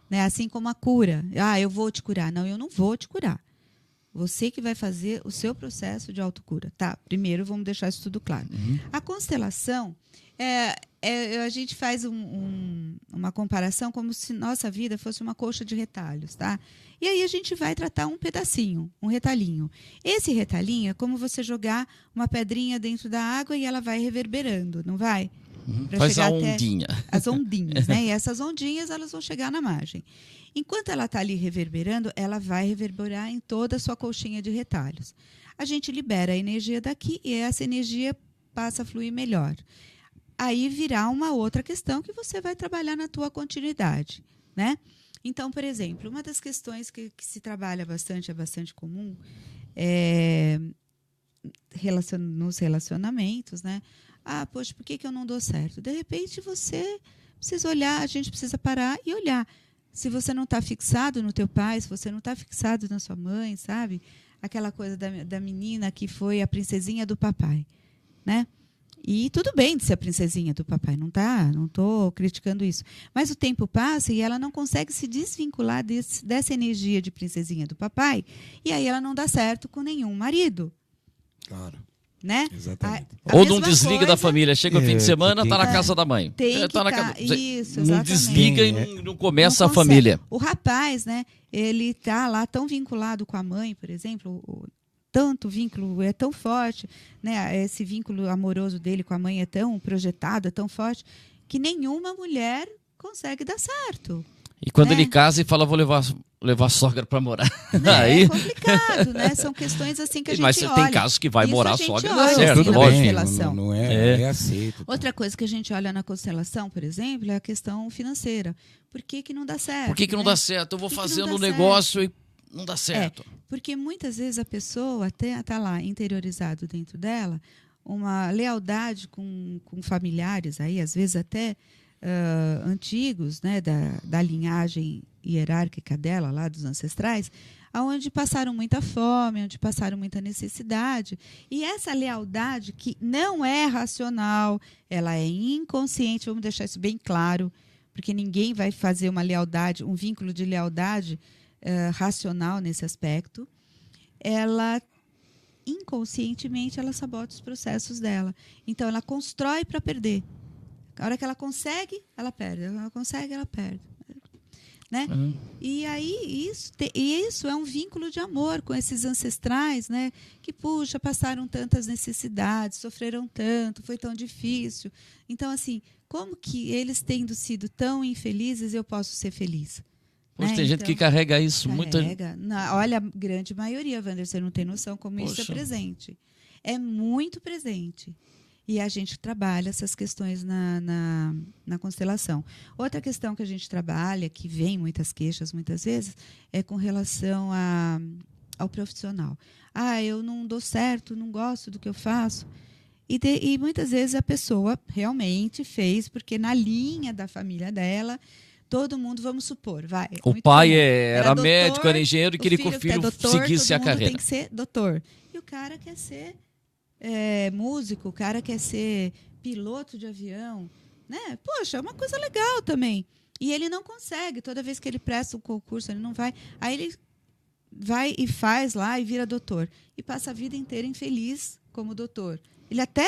Né? Assim como a cura. Eu vou te curar. Não, eu não vou te curar. Você que vai fazer o seu processo de autocura. Tá, primeiro vamos deixar isso tudo claro. A constelação, a gente faz uma comparação como se nossa vida fosse uma coxa de retalhos, tá? E aí a gente vai tratar um pedacinho, um retalhinho. Esse retalhinho é como você jogar uma pedrinha dentro da água e ela vai reverberando, não vai? Faz a ondinha. As ondinhas, né? E essas ondinhas, elas vão chegar na margem. Enquanto ela está ali reverberando, ela vai reverberar em toda a sua colchinha de retalhos. A gente libera a energia daqui e essa energia passa a fluir melhor. Aí virá uma outra questão que você vai trabalhar na tua continuidade, né? Então, por exemplo, uma das questões que se trabalha bastante, é bastante comum, nos relacionamentos, né? Poxa, por que eu não dou certo? De repente, você precisa olhar, a gente precisa parar e olhar. Se você não está fixado no teu pai, se você não está fixado na sua mãe, sabe? Aquela coisa da menina que foi a princesinha do papai, né? E tudo bem de ser a princesinha do papai, não estou criticando isso. Mas o tempo passa e ela não consegue se desvincular dessa energia de princesinha do papai, e aí ela não dá certo com nenhum marido. Claro. Né? Exatamente. Ou não desliga da família, chega o fim de semana, está na casa da mãe. Tem que isso, exatamente. Não desliga e não começa a família. O rapaz, né? Ele está lá tão vinculado com a mãe, por exemplo, tanto vínculo é tão forte, né? Esse vínculo amoroso dele com a mãe é tão projetado, é tão forte, que nenhuma mulher consegue dar certo. E quando ele casa e fala, vou levar a sogra para morar. Aí... É complicado, né? São questões assim que a gente olha. Mas tem casos que vai morar a sogra, dá certo, assim, lógico. Não é aceito. Outra coisa que a gente olha na constelação, por exemplo, é a questão financeira. Por que não dá certo? Por que não dá certo? Eu vou fazendo um negócio e não dá certo. Porque muitas vezes a pessoa está lá interiorizado dentro dela uma lealdade com familiares, aí, às vezes até antigos, né, da linhagem hierárquica dela, lá dos ancestrais, onde passaram muita fome, onde passaram muita necessidade. E essa lealdade, que não é racional, ela é inconsciente, vamos deixar isso bem claro, porque ninguém vai fazer uma lealdade, um vínculo de lealdade racional nesse aspecto. Ela, inconscientemente, ela sabota os processos dela. Então, ela constrói para perder. A hora que ela consegue, ela perde. Ela consegue, ela perde. Né? E aí isso é um vínculo de amor com esses ancestrais, né? Que, puxa, passaram tantas necessidades, sofreram tanto, foi tão difícil. Então, assim, como que eles, tendo sido tão infelizes, eu posso ser feliz? Poxa, tem gente que carrega isso. Olha, a grande maioria, Wander, você não tem noção como isso é presente. É muito presente. E a gente trabalha essas questões na constelação. Outra questão que a gente trabalha, que vem muitas queixas muitas vezes, é com relação ao profissional. Eu não dou certo, não gosto do que eu faço. E muitas vezes a pessoa realmente fez, porque na linha da família dela Todo mundo, vamos supor, vai. O pai era doutor, médico, era engenheiro e queria que o filho seguisse a carreira. Tem que ser doutor. E o cara quer ser músico, o cara quer ser piloto de avião, né? Poxa, é uma coisa legal também. E ele não consegue. Toda vez que ele presta um concurso, ele não vai. Aí ele vai e faz lá e vira doutor. E passa a vida inteira infeliz como doutor. Ele até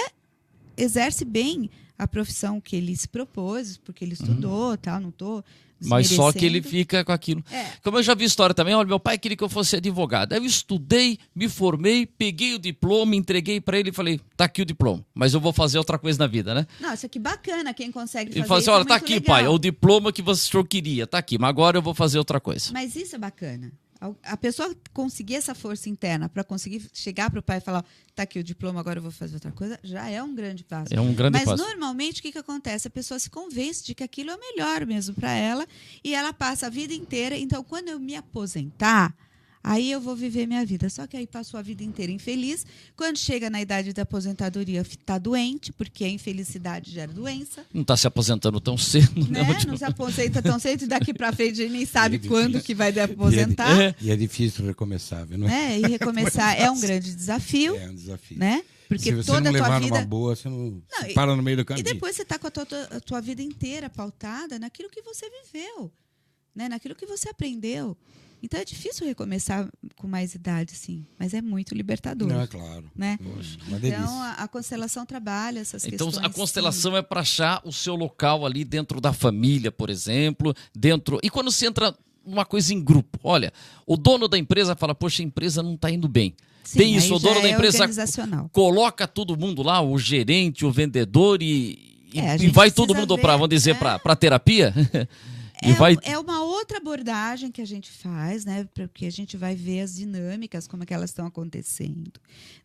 exerce bem a profissão que ele se propôs, porque ele estudou, tal, não estou mas só que ele fica com aquilo. Como eu já vi história também, olha, meu pai queria que eu fosse advogado. Aí eu estudei, me formei, peguei o diploma, entreguei para ele e falei, tá aqui o diploma, mas eu vou fazer outra coisa na vida, né? Nossa, que bacana quem consegue fazer ele fala assim, olha, tá aqui, legal. pai, o diploma que você queria, tá aqui, mas agora eu vou fazer outra coisa. Mas isso é bacana. A pessoa conseguir essa força interna para conseguir chegar para o pai e falar, tá aqui o diploma, agora eu vou fazer outra coisa, já é um grande passo. É um grande passo. Mas normalmente o que acontece? A pessoa se convence de que aquilo é o melhor mesmo para ela e ela passa a vida inteira. Então, quando eu me aposentar, aí eu vou viver minha vida. Só que aí passou a vida inteira infeliz. Quando chega na idade da aposentadoria, está doente, porque a infelicidade gera doença. Não está se aposentando tão cedo, né? Não se aposenta tão cedo e daqui para frente a gente nem sabe quando que vai aposentar. E é difícil recomeçar, viu? Não é? E recomeçar é um grande desafio. É um desafio. Né? Porque se você toda não a tua levar vida... numa boa, você não para no meio do caminho. E depois você está com a tua vida inteira pautada naquilo que você viveu, né? Naquilo que você aprendeu. Então é difícil recomeçar com mais idade, sim, mas é muito libertador. Não, é claro. Né? Poxa, então a constelação trabalha essas questões. Então a constelação é para achar o seu local ali dentro da família, por exemplo, dentro. E quando você entra numa coisa em grupo, olha, o dono da empresa fala, poxa, a empresa não está indo bem. Sim, tem isso, o dono da empresa coloca todo mundo lá, o gerente, o vendedor e vai todo mundo para, vamos dizer, para terapia. É uma outra abordagem que a gente faz, né? Porque a gente vai ver as dinâmicas, como é que elas estão acontecendo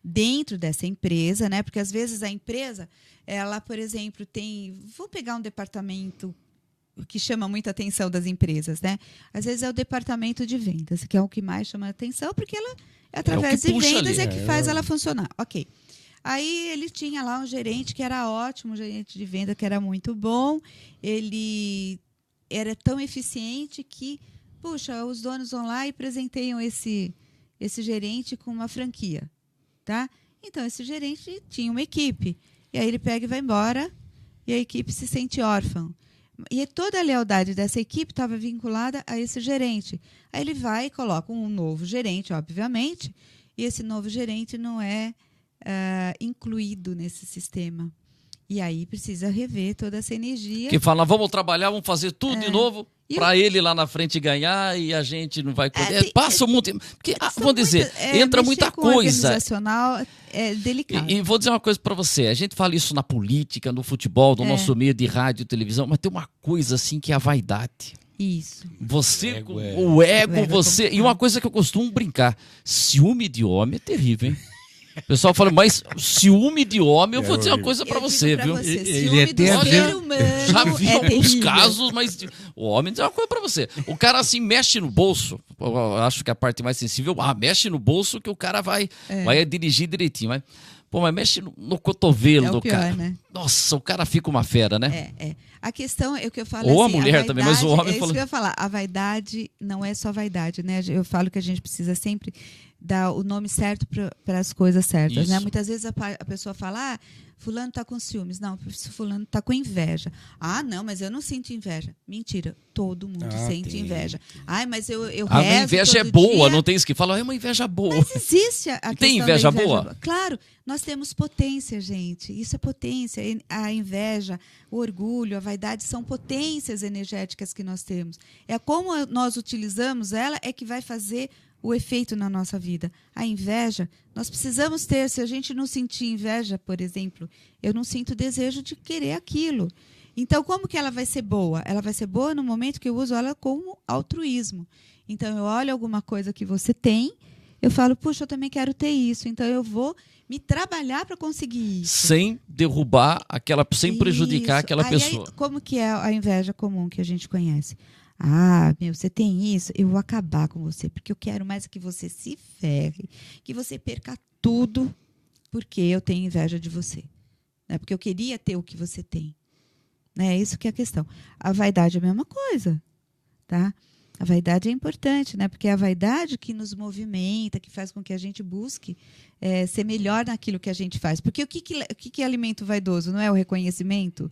dentro dessa empresa, né? Porque às vezes a empresa, ela, por exemplo, vou pegar um departamento que chama muita atenção das empresas, né? Às vezes é o departamento de vendas, que é o que mais chama atenção, porque ela, através de vendas, é que faz ela funcionar. Ok. Aí ele tinha lá um gerente que era ótimo, um gerente de venda que era muito bom, ele era tão eficiente que, puxa, os donos vão lá e presenteiam esse gerente com uma franquia, tá? Então, esse gerente tinha uma equipe. E aí ele pega e vai embora e a equipe se sente órfã. E toda a lealdade dessa equipe estava vinculada a esse gerente. Aí ele vai e coloca um novo gerente, obviamente, e esse novo gerente não é incluído nesse sistema. E aí precisa rever toda essa energia. Que fala, vamos trabalhar, vamos fazer tudo de novo para ele lá na frente ganhar e a gente não vai poder. Passa muito tempo. Porque, vou dizer, entra muita coisa. Organizacional é delicado. E vou dizer uma coisa para você. A gente fala isso na política, no futebol, no nosso meio de rádio e televisão, mas tem uma coisa assim que é a vaidade. Isso. Você, o ego, você. E uma coisa que eu costumo brincar: ciúme de homem é terrível, hein? O pessoal fala, mas ciúme de homem, eu vou dizer uma coisa pra você, viu? Ele é terrível. Já vi alguns casos, mas o homem diz uma coisa pra você. O cara assim mexe no bolso, eu acho que a parte mais sensível, mexe no bolso que o cara vai dirigir direitinho, mas mexe no cotovelo do pior, cara. Né? Nossa, o cara fica uma fera, né? A questão é o que eu falo. Ou assim, a mulher vaidade, também, mas o homem isso que eu ia falar. A vaidade não é só vaidade, né? Eu falo que a gente precisa sempre dar o nome certo para as coisas certas, né? Muitas vezes a pessoa fala, fulano está com ciúmes. Não, fulano está com inveja. Não, mas eu não sinto inveja. Mentira, todo mundo sente inveja. Mas eu rezo a inveja é boa, dia. Não tem isso que fala, é uma inveja boa. Mas existe a questão tem inveja da boa? Claro, nós temos potência, gente. Isso é potência. A inveja, o orgulho, a vaidade são potências energéticas que nós temos. É como nós utilizamos ela é que vai fazer o efeito na nossa vida. A inveja, nós precisamos ter. Se a gente não sentir inveja, por exemplo, eu não sinto desejo de querer aquilo. Então, como que ela vai ser boa? Ela vai ser boa no momento que eu uso ela como altruísmo. Então, eu olho alguma coisa que você tem, eu falo, puxa, eu também quero ter isso. Então, eu vou me trabalhar para conseguir isso. Sem derrubar sem prejudicar aquela pessoa. Aí, como que é a inveja comum que a gente conhece? Você tem isso, eu vou acabar com você, porque eu quero mais que você se ferre, que você perca tudo, porque eu tenho inveja de você. Né? Porque eu queria ter o que você tem. né? Isso que é a questão. A vaidade é a mesma coisa, tá? A vaidade é importante, né? Porque é a vaidade que nos movimenta, que faz com que a gente busque ser melhor naquilo que a gente faz. Porque o que é alimento vaidoso? Não é o reconhecimento,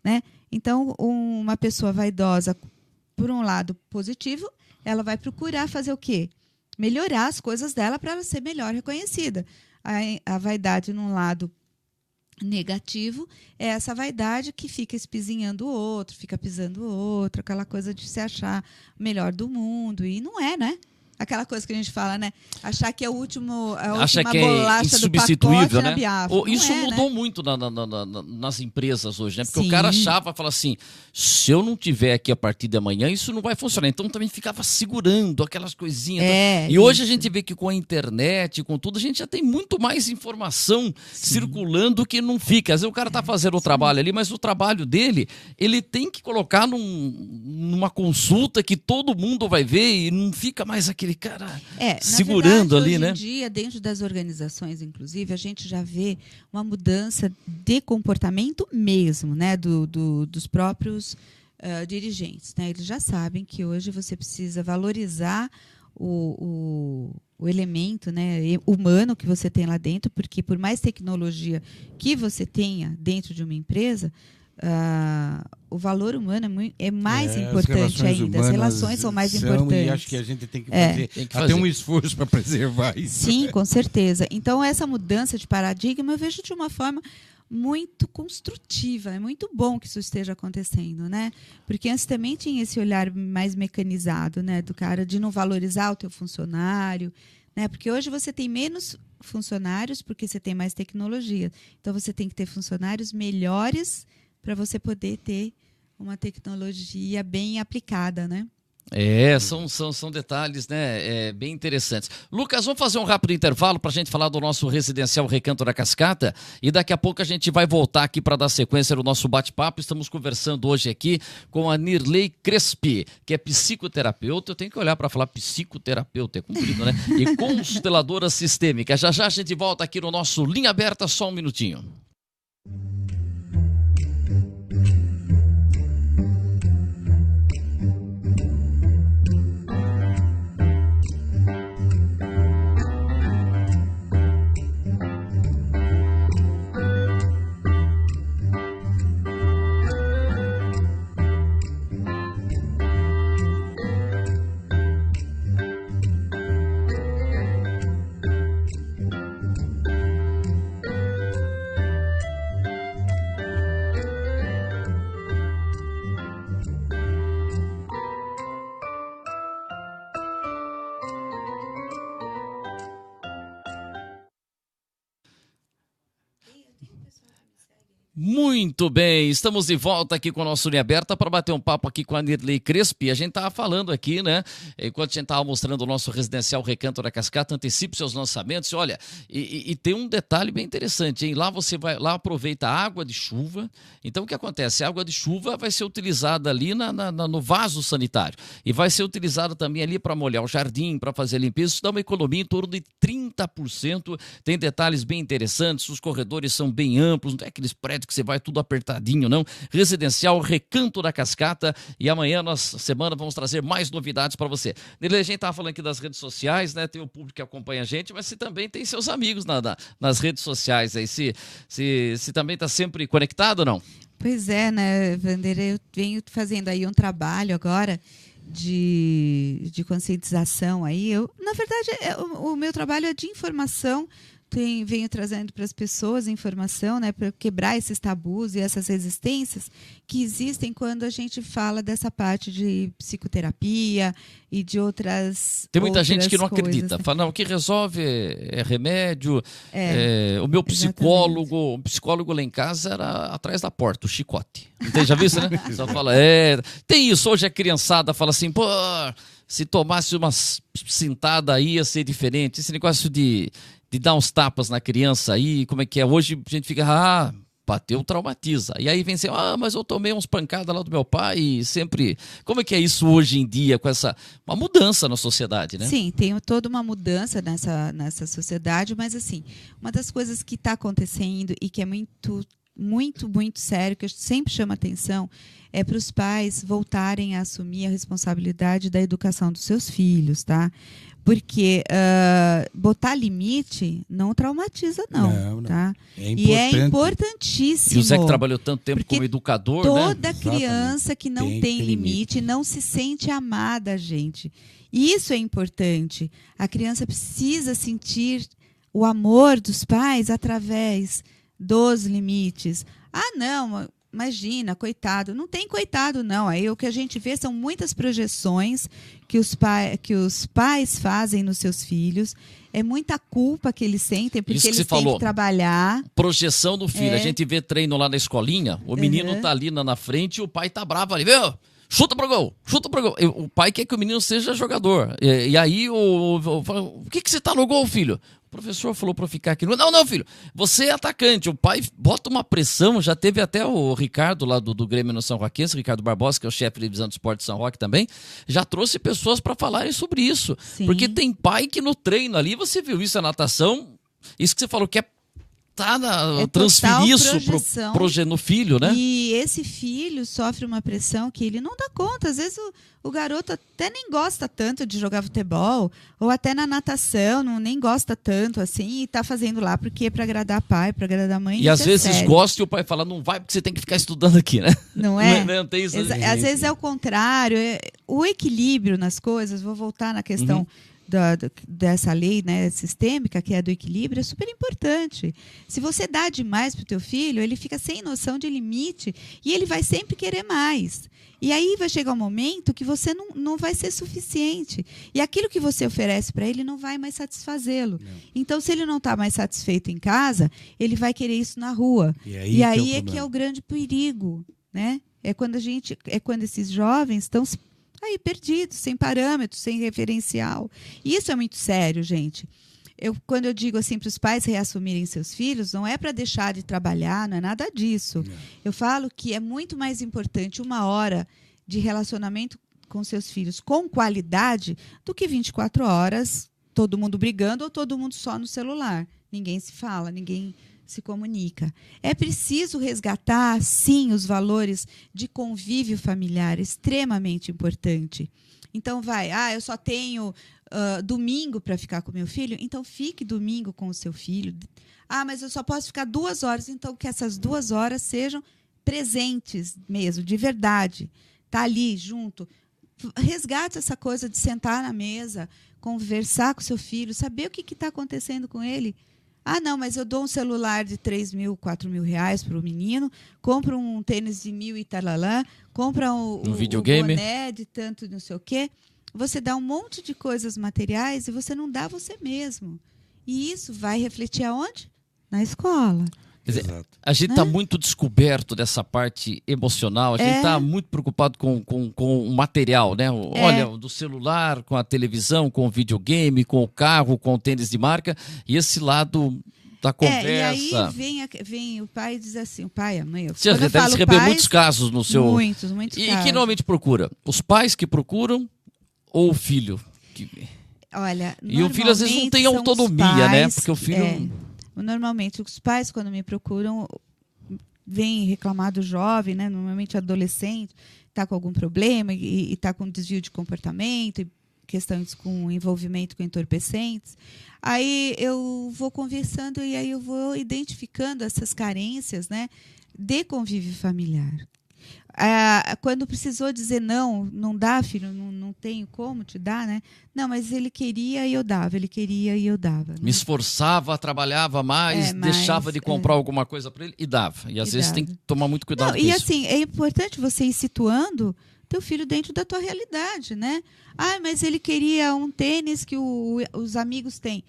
né? Então, uma pessoa vaidosa, por um lado positivo, ela vai procurar fazer o quê? Melhorar as coisas dela para ela ser melhor reconhecida. A vaidade, num lado negativo, é essa vaidade que fica espizinhando o outro, fica pisando o outro, aquela coisa de se achar melhor do mundo. E não é, né? Aquela coisa que a gente fala, né? Achar que é o último, acha que bolacha é insubstituível, do né? pacote, Isso é, mudou né? muito nas empresas hoje, né? Porque Sim. o cara achava, fala assim, se eu não tiver aqui a partir de amanhã, isso não vai funcionar. Então também ficava segurando aquelas coisinhas. E hoje a gente vê que com a internet, com tudo, a gente já tem muito mais informação circulando que não fica. Às vezes o cara está fazendo o trabalho ali, mas o trabalho dele, ele tem que colocar numa consulta que todo mundo vai ver e não fica mais aquele cara segurando na verdade, ali, né? Hoje em dia, dentro das organizações, inclusive, a gente já vê uma mudança de comportamento mesmo, né? Dos próprios dirigentes, né? Eles já sabem que hoje você precisa valorizar o elemento, né, humano que você tem lá dentro, porque por mais tecnologia que você tenha dentro de uma empresa, o valor humano é mais importante ainda. As relações são mais importantes. E acho que a gente tem que fazer até um esforço para preservar isso. Sim, com certeza. Então, essa mudança de paradigma eu vejo de uma forma muito construtiva. É muito bom que isso esteja acontecendo, né? Porque antes também tinha esse olhar mais mecanizado, né, do cara de não valorizar o teu funcionário, né? Porque hoje você tem menos funcionários porque você tem mais tecnologia. Então, você tem que ter funcionários melhores para você poder ter uma tecnologia bem aplicada, né? São detalhes, né, bem interessantes. Lucas, vamos fazer um rápido intervalo para a gente falar do nosso residencial Recanto da Cascata e daqui a pouco a gente vai voltar aqui para dar sequência no nosso bate-papo. Estamos conversando hoje aqui com a Nirley Crespi, que é psicoterapeuta. Eu tenho que olhar para falar psicoterapeuta, é comprido, né? E consteladora sistêmica. Já já a gente volta aqui no nosso Linha Aberta, só um minutinho. Muito bem, estamos de volta aqui com o nosso Linha Aberta para bater um papo aqui com a Nirley Crespi. A gente estava falando aqui, né, enquanto a gente estava mostrando o nosso residencial Recanto da Cascata, antecipe seus lançamentos. Olha, e tem um detalhe bem interessante, hein? Lá você vai, lá aproveita a água de chuva. Então o que acontece? A água de chuva vai ser utilizada ali no vaso sanitário e vai ser utilizada também ali para molhar o jardim, para fazer a limpeza. Isso dá uma economia em torno de 30%. Tem detalhes bem interessantes, os corredores são bem amplos, não é aqueles prédios que você vai tudo apertadinho, não. Residencial Recanto da Cascata. E amanhã, nossa semana, vamos trazer mais novidades para você. Nele, a gente estava falando aqui das redes sociais, né? Tem o público que acompanha a gente, mas você também tem seus amigos nas redes sociais aí. Se também está sempre conectado ou não? Pois é, né, Wander? Eu venho fazendo aí um trabalho agora de conscientização aí. Na verdade, o meu trabalho é de informação. Venho trazendo para as pessoas informação, né, para quebrar esses tabus e essas resistências que existem quando a gente fala dessa parte de psicoterapia e de outras. Tem muita gente que não coisas, acredita, né? fala, não, o que resolve é remédio. O meu psicólogo, o psicólogo lá em casa era atrás da porta, o chicote. Você já viu isso, né? Só fala, tem isso. Hoje a criançada fala assim, pô, se tomasse uma cintada aí ia ser diferente. Esse negócio de dar uns tapas na criança aí, como é que é? Hoje a gente fica, bateu, traumatiza. E aí vem assim, mas eu tomei uns pancadas lá do meu pai e sempre... Como é que é isso hoje em dia, com uma mudança na sociedade, né? Sim, tem toda uma mudança nessa sociedade, mas assim, uma das coisas que está acontecendo e que é muito muito, muito sério, que eu sempre chamo atenção, é para os pais voltarem a assumir a responsabilidade da educação dos seus filhos, tá? Porque botar limite não traumatiza, não. Tá? E é importantíssimo. E o Zé que trabalhou tanto tempo como educador, toda criança que não tem limite não se sente amada, gente. Isso é importante. A criança precisa sentir o amor dos pais através dos limites. Ah, não, imagina, coitado. Não tem coitado, não. Aí o que a gente vê são muitas projeções que os pais fazem nos seus filhos. É muita culpa que eles sentem, porque eles têm que trabalhar. Projeção do filho. A gente vê treino lá na escolinha, o menino tá ali na frente e o pai tá bravo ali, viu? Chuta pro gol, chuta pro gol. O pai quer que o menino seja jogador. E aí, o que você tá no gol, filho? O professor falou para ficar aqui. Não, filho, você é atacante. O pai bota uma pressão. Já teve até o Ricardo lá do Grêmio no São Roquense, Ricardo Barbosa, que é o chefe de divisão do esporte de São Roque também, já trouxe pessoas para falarem sobre isso. Sim. Porque tem pai que no treino ali, você viu isso, a natação, isso que você falou, que é transferir isso no filho, né? E esse filho sofre uma pressão que ele não dá conta. Às vezes o garoto até nem gosta tanto de jogar futebol, ou até na natação, nem gosta tanto assim, e tá fazendo lá porque é para agradar pai, para agradar mãe. E às vezes gosta e o pai fala, não vai porque você tem que ficar estudando aqui, né? Não é? Não tem isso. Às vezes é o contrário. O equilíbrio nas coisas, vou voltar na questão dessa lei, né, sistêmica, que é do equilíbrio, é super importante. Se você dá demais para o teu filho, ele fica sem noção de limite e ele vai sempre querer mais. E aí vai chegar um momento que você não vai ser suficiente. E aquilo que você oferece para ele não vai mais satisfazê-lo. Então, se ele não está mais satisfeito em casa, ele vai querer isso na rua. E aí é que é o grande perigo, né? É quando esses jovens estão aí perdidos, sem parâmetros, sem referencial. E isso é muito sério, gente. Quando eu digo assim para os pais reassumirem seus filhos, não é para deixar de trabalhar, não é nada disso. Não. Eu falo que é muito mais importante 1 hora de relacionamento com seus filhos com qualidade do que 24 horas, todo mundo brigando ou todo mundo só no celular. Ninguém se fala, ninguém se comunica. É preciso resgatar, sim, os valores de convívio familiar, extremamente importante. Então, eu só tenho domingo para ficar com meu filho, então fique domingo com o seu filho. Ah, mas eu só posso ficar 2 horas, então que essas 2 horas sejam presentes mesmo, de verdade. Tá ali, junto. Resgate essa coisa de sentar na mesa, conversar com o seu filho, saber o que está acontecendo com ele. Ah, não, mas eu dou um celular de 3 mil, 4 mil reais para o menino, compro um tênis de 1.000 e talalã, compra um videogame, o boné de tanto não sei o quê. Você dá um monte de coisas materiais e você não dá você mesmo. E isso vai refletir aonde? Na escola. Quer dizer, a gente está muito descoberto dessa parte emocional, a gente está muito preocupado com o material, né? Olha, do celular, com a televisão, com o videogame, com o carro, com o tênis de marca, e esse lado da conversa. E aí vem o pai e diz assim, o pai, a mãe... Você deve receber muitos casos no seu... Muitos casos. E que normalmente procura? Os pais que procuram ou o filho? Olha, e o filho às vezes não tem autonomia, né? Porque o filho... Normalmente, os pais, quando me procuram, vêm reclamar do jovem, né? Normalmente adolescente, está com algum problema e está com desvio de comportamento, questões com envolvimento com entorpecentes. Aí eu vou conversando e aí eu vou identificando essas carências, né, de convívio familiar. Quando precisou dizer não dá, filho, não tenho como te dar, né? Não, mas ele queria e eu dava, ele queria e eu dava. Né? Me esforçava, trabalhava mais, deixava de comprar alguma coisa para ele e dava. E às vezes tem que tomar muito cuidado com isso. E assim, é importante você ir situando teu filho dentro da tua realidade, né? Ah, mas ele queria um tênis que os amigos têm.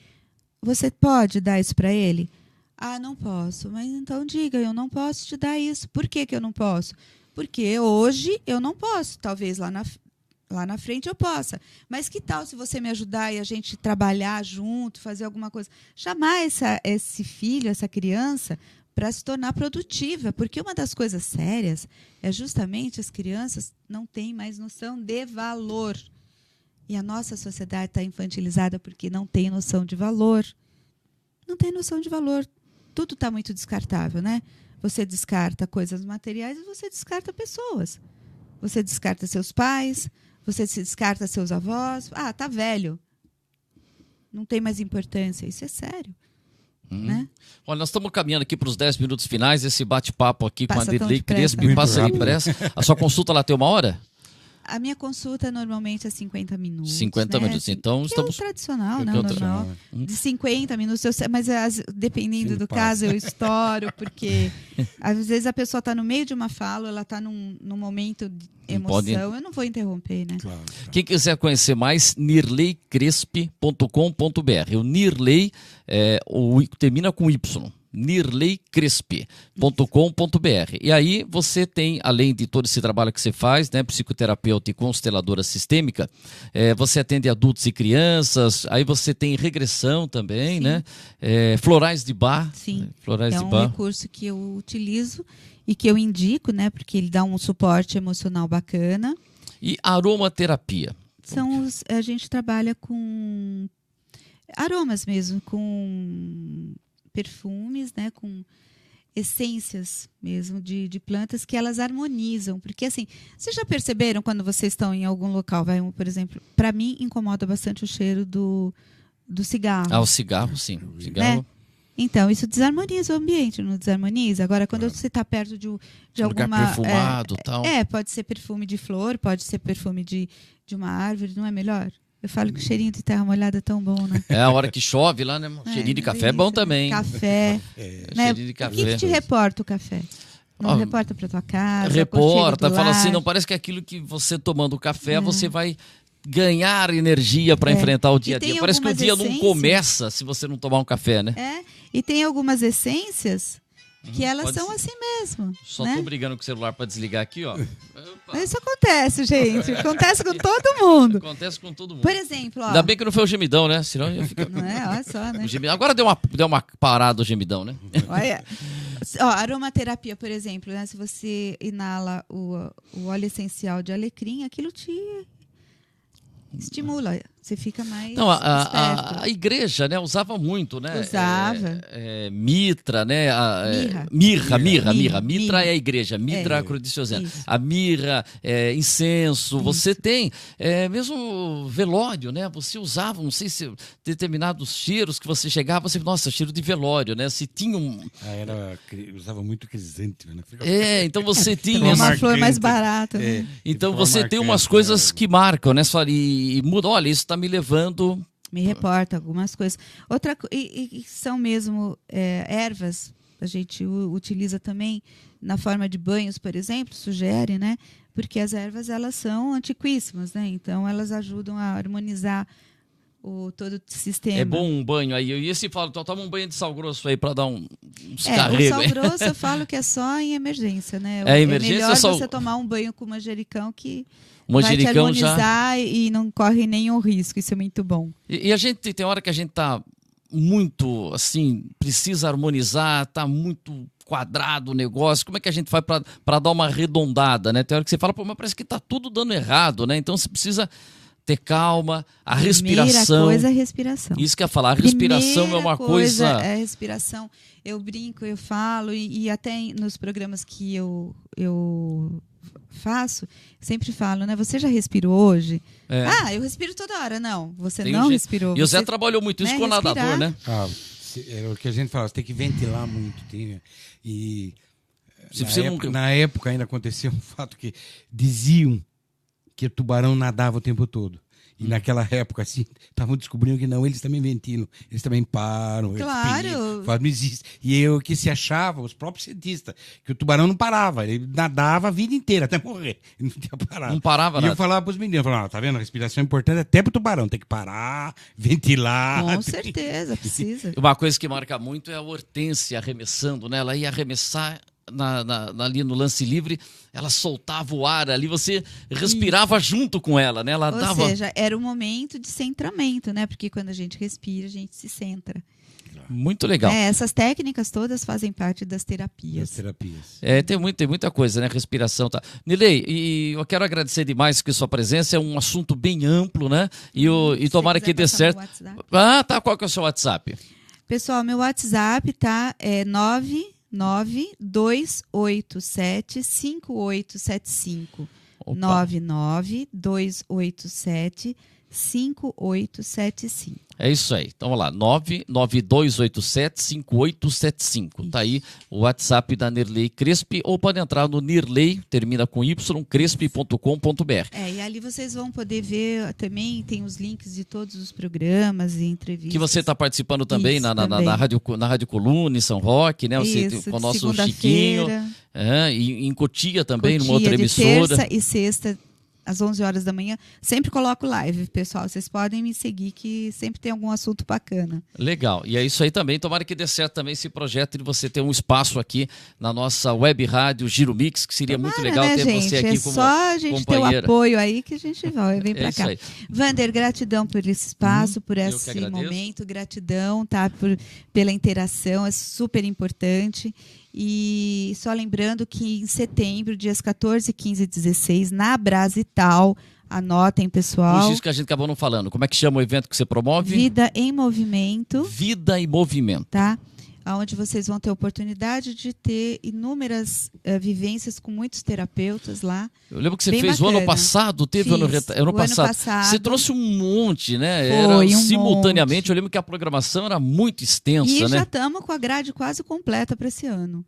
Você pode dar isso para ele? Ah, não posso. Mas então diga, eu não posso te dar isso. Por que eu não posso? Porque hoje eu não posso. Talvez lá na frente eu possa. Mas que tal se você me ajudar e a gente trabalhar junto, fazer alguma coisa? Chamar esse filho, essa criança, para se tornar produtiva. Porque uma das coisas sérias é justamente as crianças não têm mais noção de valor. E a nossa sociedade está infantilizada porque não tem noção de valor. Não tem noção de valor. Tudo está muito descartável, né? você descarta coisas materiais e você descarta pessoas. Você descarta seus pais, você se descarta seus avós. Ah, tá velho. Não tem mais importância. Isso é sério. Né? Olha, nós estamos caminhando aqui para os 10 minutos finais. Esse bate-papo aqui com a Nirley Crespi Muito passa rápido. depressa. A sua consulta lá tem 1 hora? A minha consulta normalmente é 50 minutos. 50 né? minutos. Então, que estamos. é o tradicional, que né? é O o normal. De 50 minutos, mas dependendo Sim, do passa. caso, eu estouro, porque às vezes a pessoa está no meio de uma fala, ela está num momento de emoção, eu não vou interromper, né? Claro. Quem quiser conhecer mais, nirleycrespi.com.br. O Nirley termina com Y. nirleycrespi.com.br. E aí você tem, além de todo esse trabalho que você faz, né, psicoterapeuta e consteladora sistêmica, você atende adultos e crianças, aí você tem regressão também, Sim. né? Florais de Bach. Sim, Florais é de um Bach. recurso que eu utilizo e que eu indico, né? Porque ele dá um suporte emocional bacana. E aromaterapia. A gente trabalha com aromas mesmo, com perfumes, né? Com essências mesmo de plantas que elas harmonizam. Porque assim, vocês já perceberam quando vocês estão em algum local, por exemplo, para mim incomoda bastante o cheiro do cigarro. Ah, o cigarro, sim. O cigarro. Né? Então, isso desarmoniza o ambiente, não desarmoniza? Agora, quando você está perto de lugar alguma... perfumado e tal. Pode ser perfume de flor, pode ser perfume de uma árvore, não é melhor? Eu falo que o cheirinho de terra molhada é tão bom, né? É a hora que chove lá, né? Cheirinho de café é bom também. Café. Né? Cheirinho de O café. que te reporta o café? Não reporta para tua casa? Reporta, fala fala assim, não parece que aquilo que você tomando café, você vai ganhar energia para enfrentar o dia a dia. Parece que o dia não começa se você não tomar um café, né? E tem algumas essências que elas pode são ser. assim mesmo. Só né? tô brigando com o celular para desligar aqui, ó. Isso acontece, gente. Acontece com todo mundo. Acontece com todo mundo. Por exemplo, ó. Ainda bem que não foi o gemidão, né? Senão ia ficar... Não é? Olha só, né? Agora deu uma parada o gemidão, né? Olha. Ó, aromaterapia, por exemplo, né? Se você inala o óleo essencial de alecrim, aquilo te estimula, você fica mais Não, esperto. a igreja, né, usava muito, né? Usava. Mitra, né? Mirra. Mitra Mirra. é a igreja, mitra é a crucificiosa. Isso. A mirra, incenso, você tem mesmo velório, né? Você usava, não sei se determinados cheiros que você chegava, você, nossa, cheiro de velório, né? Se tinha Usava muito crisântemo, né? então você tinha... Uma flor mais barata. Né? Então você tem umas coisas que marcam, né? E muda, olha, isso está me levando... Me reporta algumas coisas. E são mesmo ervas, a gente utiliza também na forma de banhos, por exemplo, sugere, né? Porque as ervas, elas são antiquíssimas, né? Então, elas ajudam a harmonizar todo o sistema. É bom um banho aí. E esse fala, toma um banho de sal grosso aí para dar uns O carregos. sal grosso eu falo que é só em emergência, né? Emergência, melhor só... você tomar um banho com manjericão que manjericão vai te harmonizar e não corre nenhum risco. Isso é muito bom. E a gente tem hora que a gente tá muito, assim, precisa harmonizar, tá muito quadrado o negócio. Como é que a gente faz para dar uma arredondada, né? Tem hora que você fala, pô, mas parece que tá tudo dando errado, né? Então você precisa ter calma, a respiração. Primeira coisa é a respiração. Isso que eu ia falar, a respiração é uma coisa... É a respiração. Eu brinco, eu falo, e até nos programas que eu faço, sempre falo, né? Você já respirou hoje? Eu respiro toda hora. Não, você não respirou. E o Zé trabalhou muito isso com o nadador, né? É o que a gente fala, você tem que ventilar muito. Na época ainda acontecia um fato que diziam que o tubarão nadava o tempo todo. E naquela época, assim, estavam descobrindo que não, eles também ventilam, eles também param. Claro. Não existe. E que se achava, os próprios cientistas, que o tubarão não parava, ele nadava a vida inteira, até morrer. Ele não tinha parado. Não parava E nada. eu falava pros meninos, tá vendo? A respiração é importante até pro tubarão, tem que parar, ventilar. Com certeza, precisa. Uma coisa que marca muito é a Hortência arremessando, né? Ela ia arremessar ali no lance livre, ela soltava o ar ali, você respirava junto com ela, né? Ou seja, era um momento de centramento, né? Porque quando a gente respira, a gente se centra. Muito legal. Essas técnicas todas fazem parte das terapias. Tem muita coisa, né? Respiração, tá. Nirley, e eu quero agradecer demais que sua presença é um assunto bem amplo, né? E tomara que dê certo. Tá. Qual que é o seu WhatsApp? Pessoal, meu WhatsApp é 99287-5875. 99287-5875. É isso aí. Então, vamos lá. 99287-5875. Tá aí o WhatsApp da Nirley Crespi, ou pode entrar no Nirley, termina com Y, crespi.com.br. E ali vocês vão poder ver, também tem os links de todos os programas e entrevistas. Que você está participando também, Isso, na Rádio Coluna, em São Roque, né? Isso, com o nosso Chiquinho. E em Cotia também, numa outra emissora. Terça e sexta, às 11 horas da manhã, sempre coloco live, pessoal. Vocês podem me seguir, que sempre tem algum assunto bacana. Legal. E é isso aí também. Tomara que dê certo também esse projeto de você ter um espaço aqui na nossa web rádio Giro Mix, que seria muito legal ter gente? você aqui como companheira. É só a gente ter o apoio aí que a gente vem pra cá. Vander, gratidão por esse espaço, por esse momento. Gratidão, tá? Pela interação, é super importante. E só lembrando que em setembro, dias 14, 15 e 16, na Brasital, anotem, pessoal. Isso que a gente acabou não falando. Como é que chama o evento que você promove? Vida em Movimento. Vida em Movimento. Tá? Onde vocês vão ter a oportunidade de ter inúmeras vivências com muitos terapeutas lá. Eu lembro que você fez bacana. O ano passado, ano passado. Você trouxe um monte, né? Simultaneamente. Eu lembro que a programação era muito extensa, e né? Já estamos com a grade quase completa para esse ano.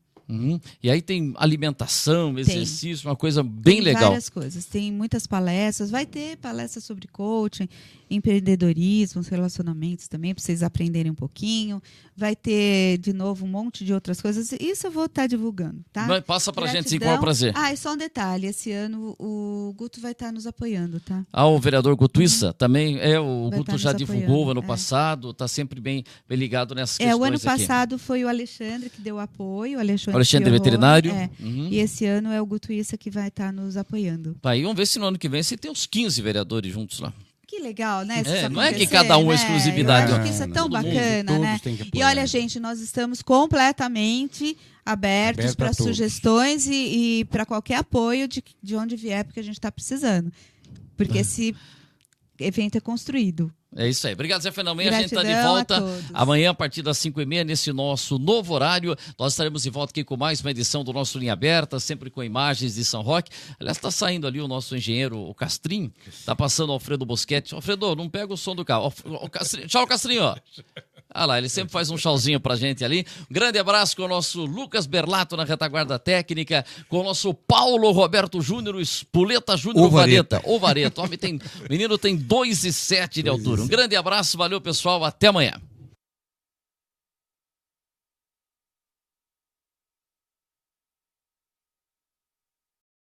E aí tem alimentação, exercício, uma coisa bem legal. Tem várias coisas, tem muitas palestras, vai ter palestras sobre coaching, empreendedorismo, relacionamentos também, para vocês aprenderem um pouquinho. Vai ter, de novo, um monte de outras coisas. Isso eu vou estar divulgando, tá? Passa pra gente, sim, com o prazer. E só um detalhe, esse ano o Guto vai estar nos apoiando, tá? O vereador Guto Issa também, o Guto já divulgou ano passado, está sempre bem ligado nessas questões. O ano passado foi o Alexandre que deu apoio, Alexandre veterinário. E esse ano é o Guto Issa que vai estar nos apoiando. Aí vamos ver se no ano que vem você tem os 15 vereadores juntos lá. Que legal, né? Não é que cada um é exclusividade. Eu acho que isso é tão bacana, né? E olha, gente, nós estamos completamente abertos para sugestões e para qualquer apoio de onde vier, porque a gente está precisando. Porque esse evento é construído. É isso aí. Obrigado, Zé Fernando. Amanhã a gente está de volta. Amanhã, a partir das 5h30, nesse nosso novo horário, nós estaremos de volta aqui com mais uma edição do nosso Linha Aberta, sempre com imagens de São Roque. Aliás, está saindo ali o nosso engenheiro, o Castrinho. Está passando o Alfredo Boschetti. Alfredo, não pega o som do carro. Tchau, Castrinho. Lá, ele sempre faz um tchauzinho pra gente ali. Um grande abraço com o nosso Lucas Berlato na retaguarda técnica, com o nosso Paulo Roberto Júnior, o Espoleta Júnior Vareta. O menino tem 2,7 de altura. Um grande abraço, valeu pessoal, até amanhã.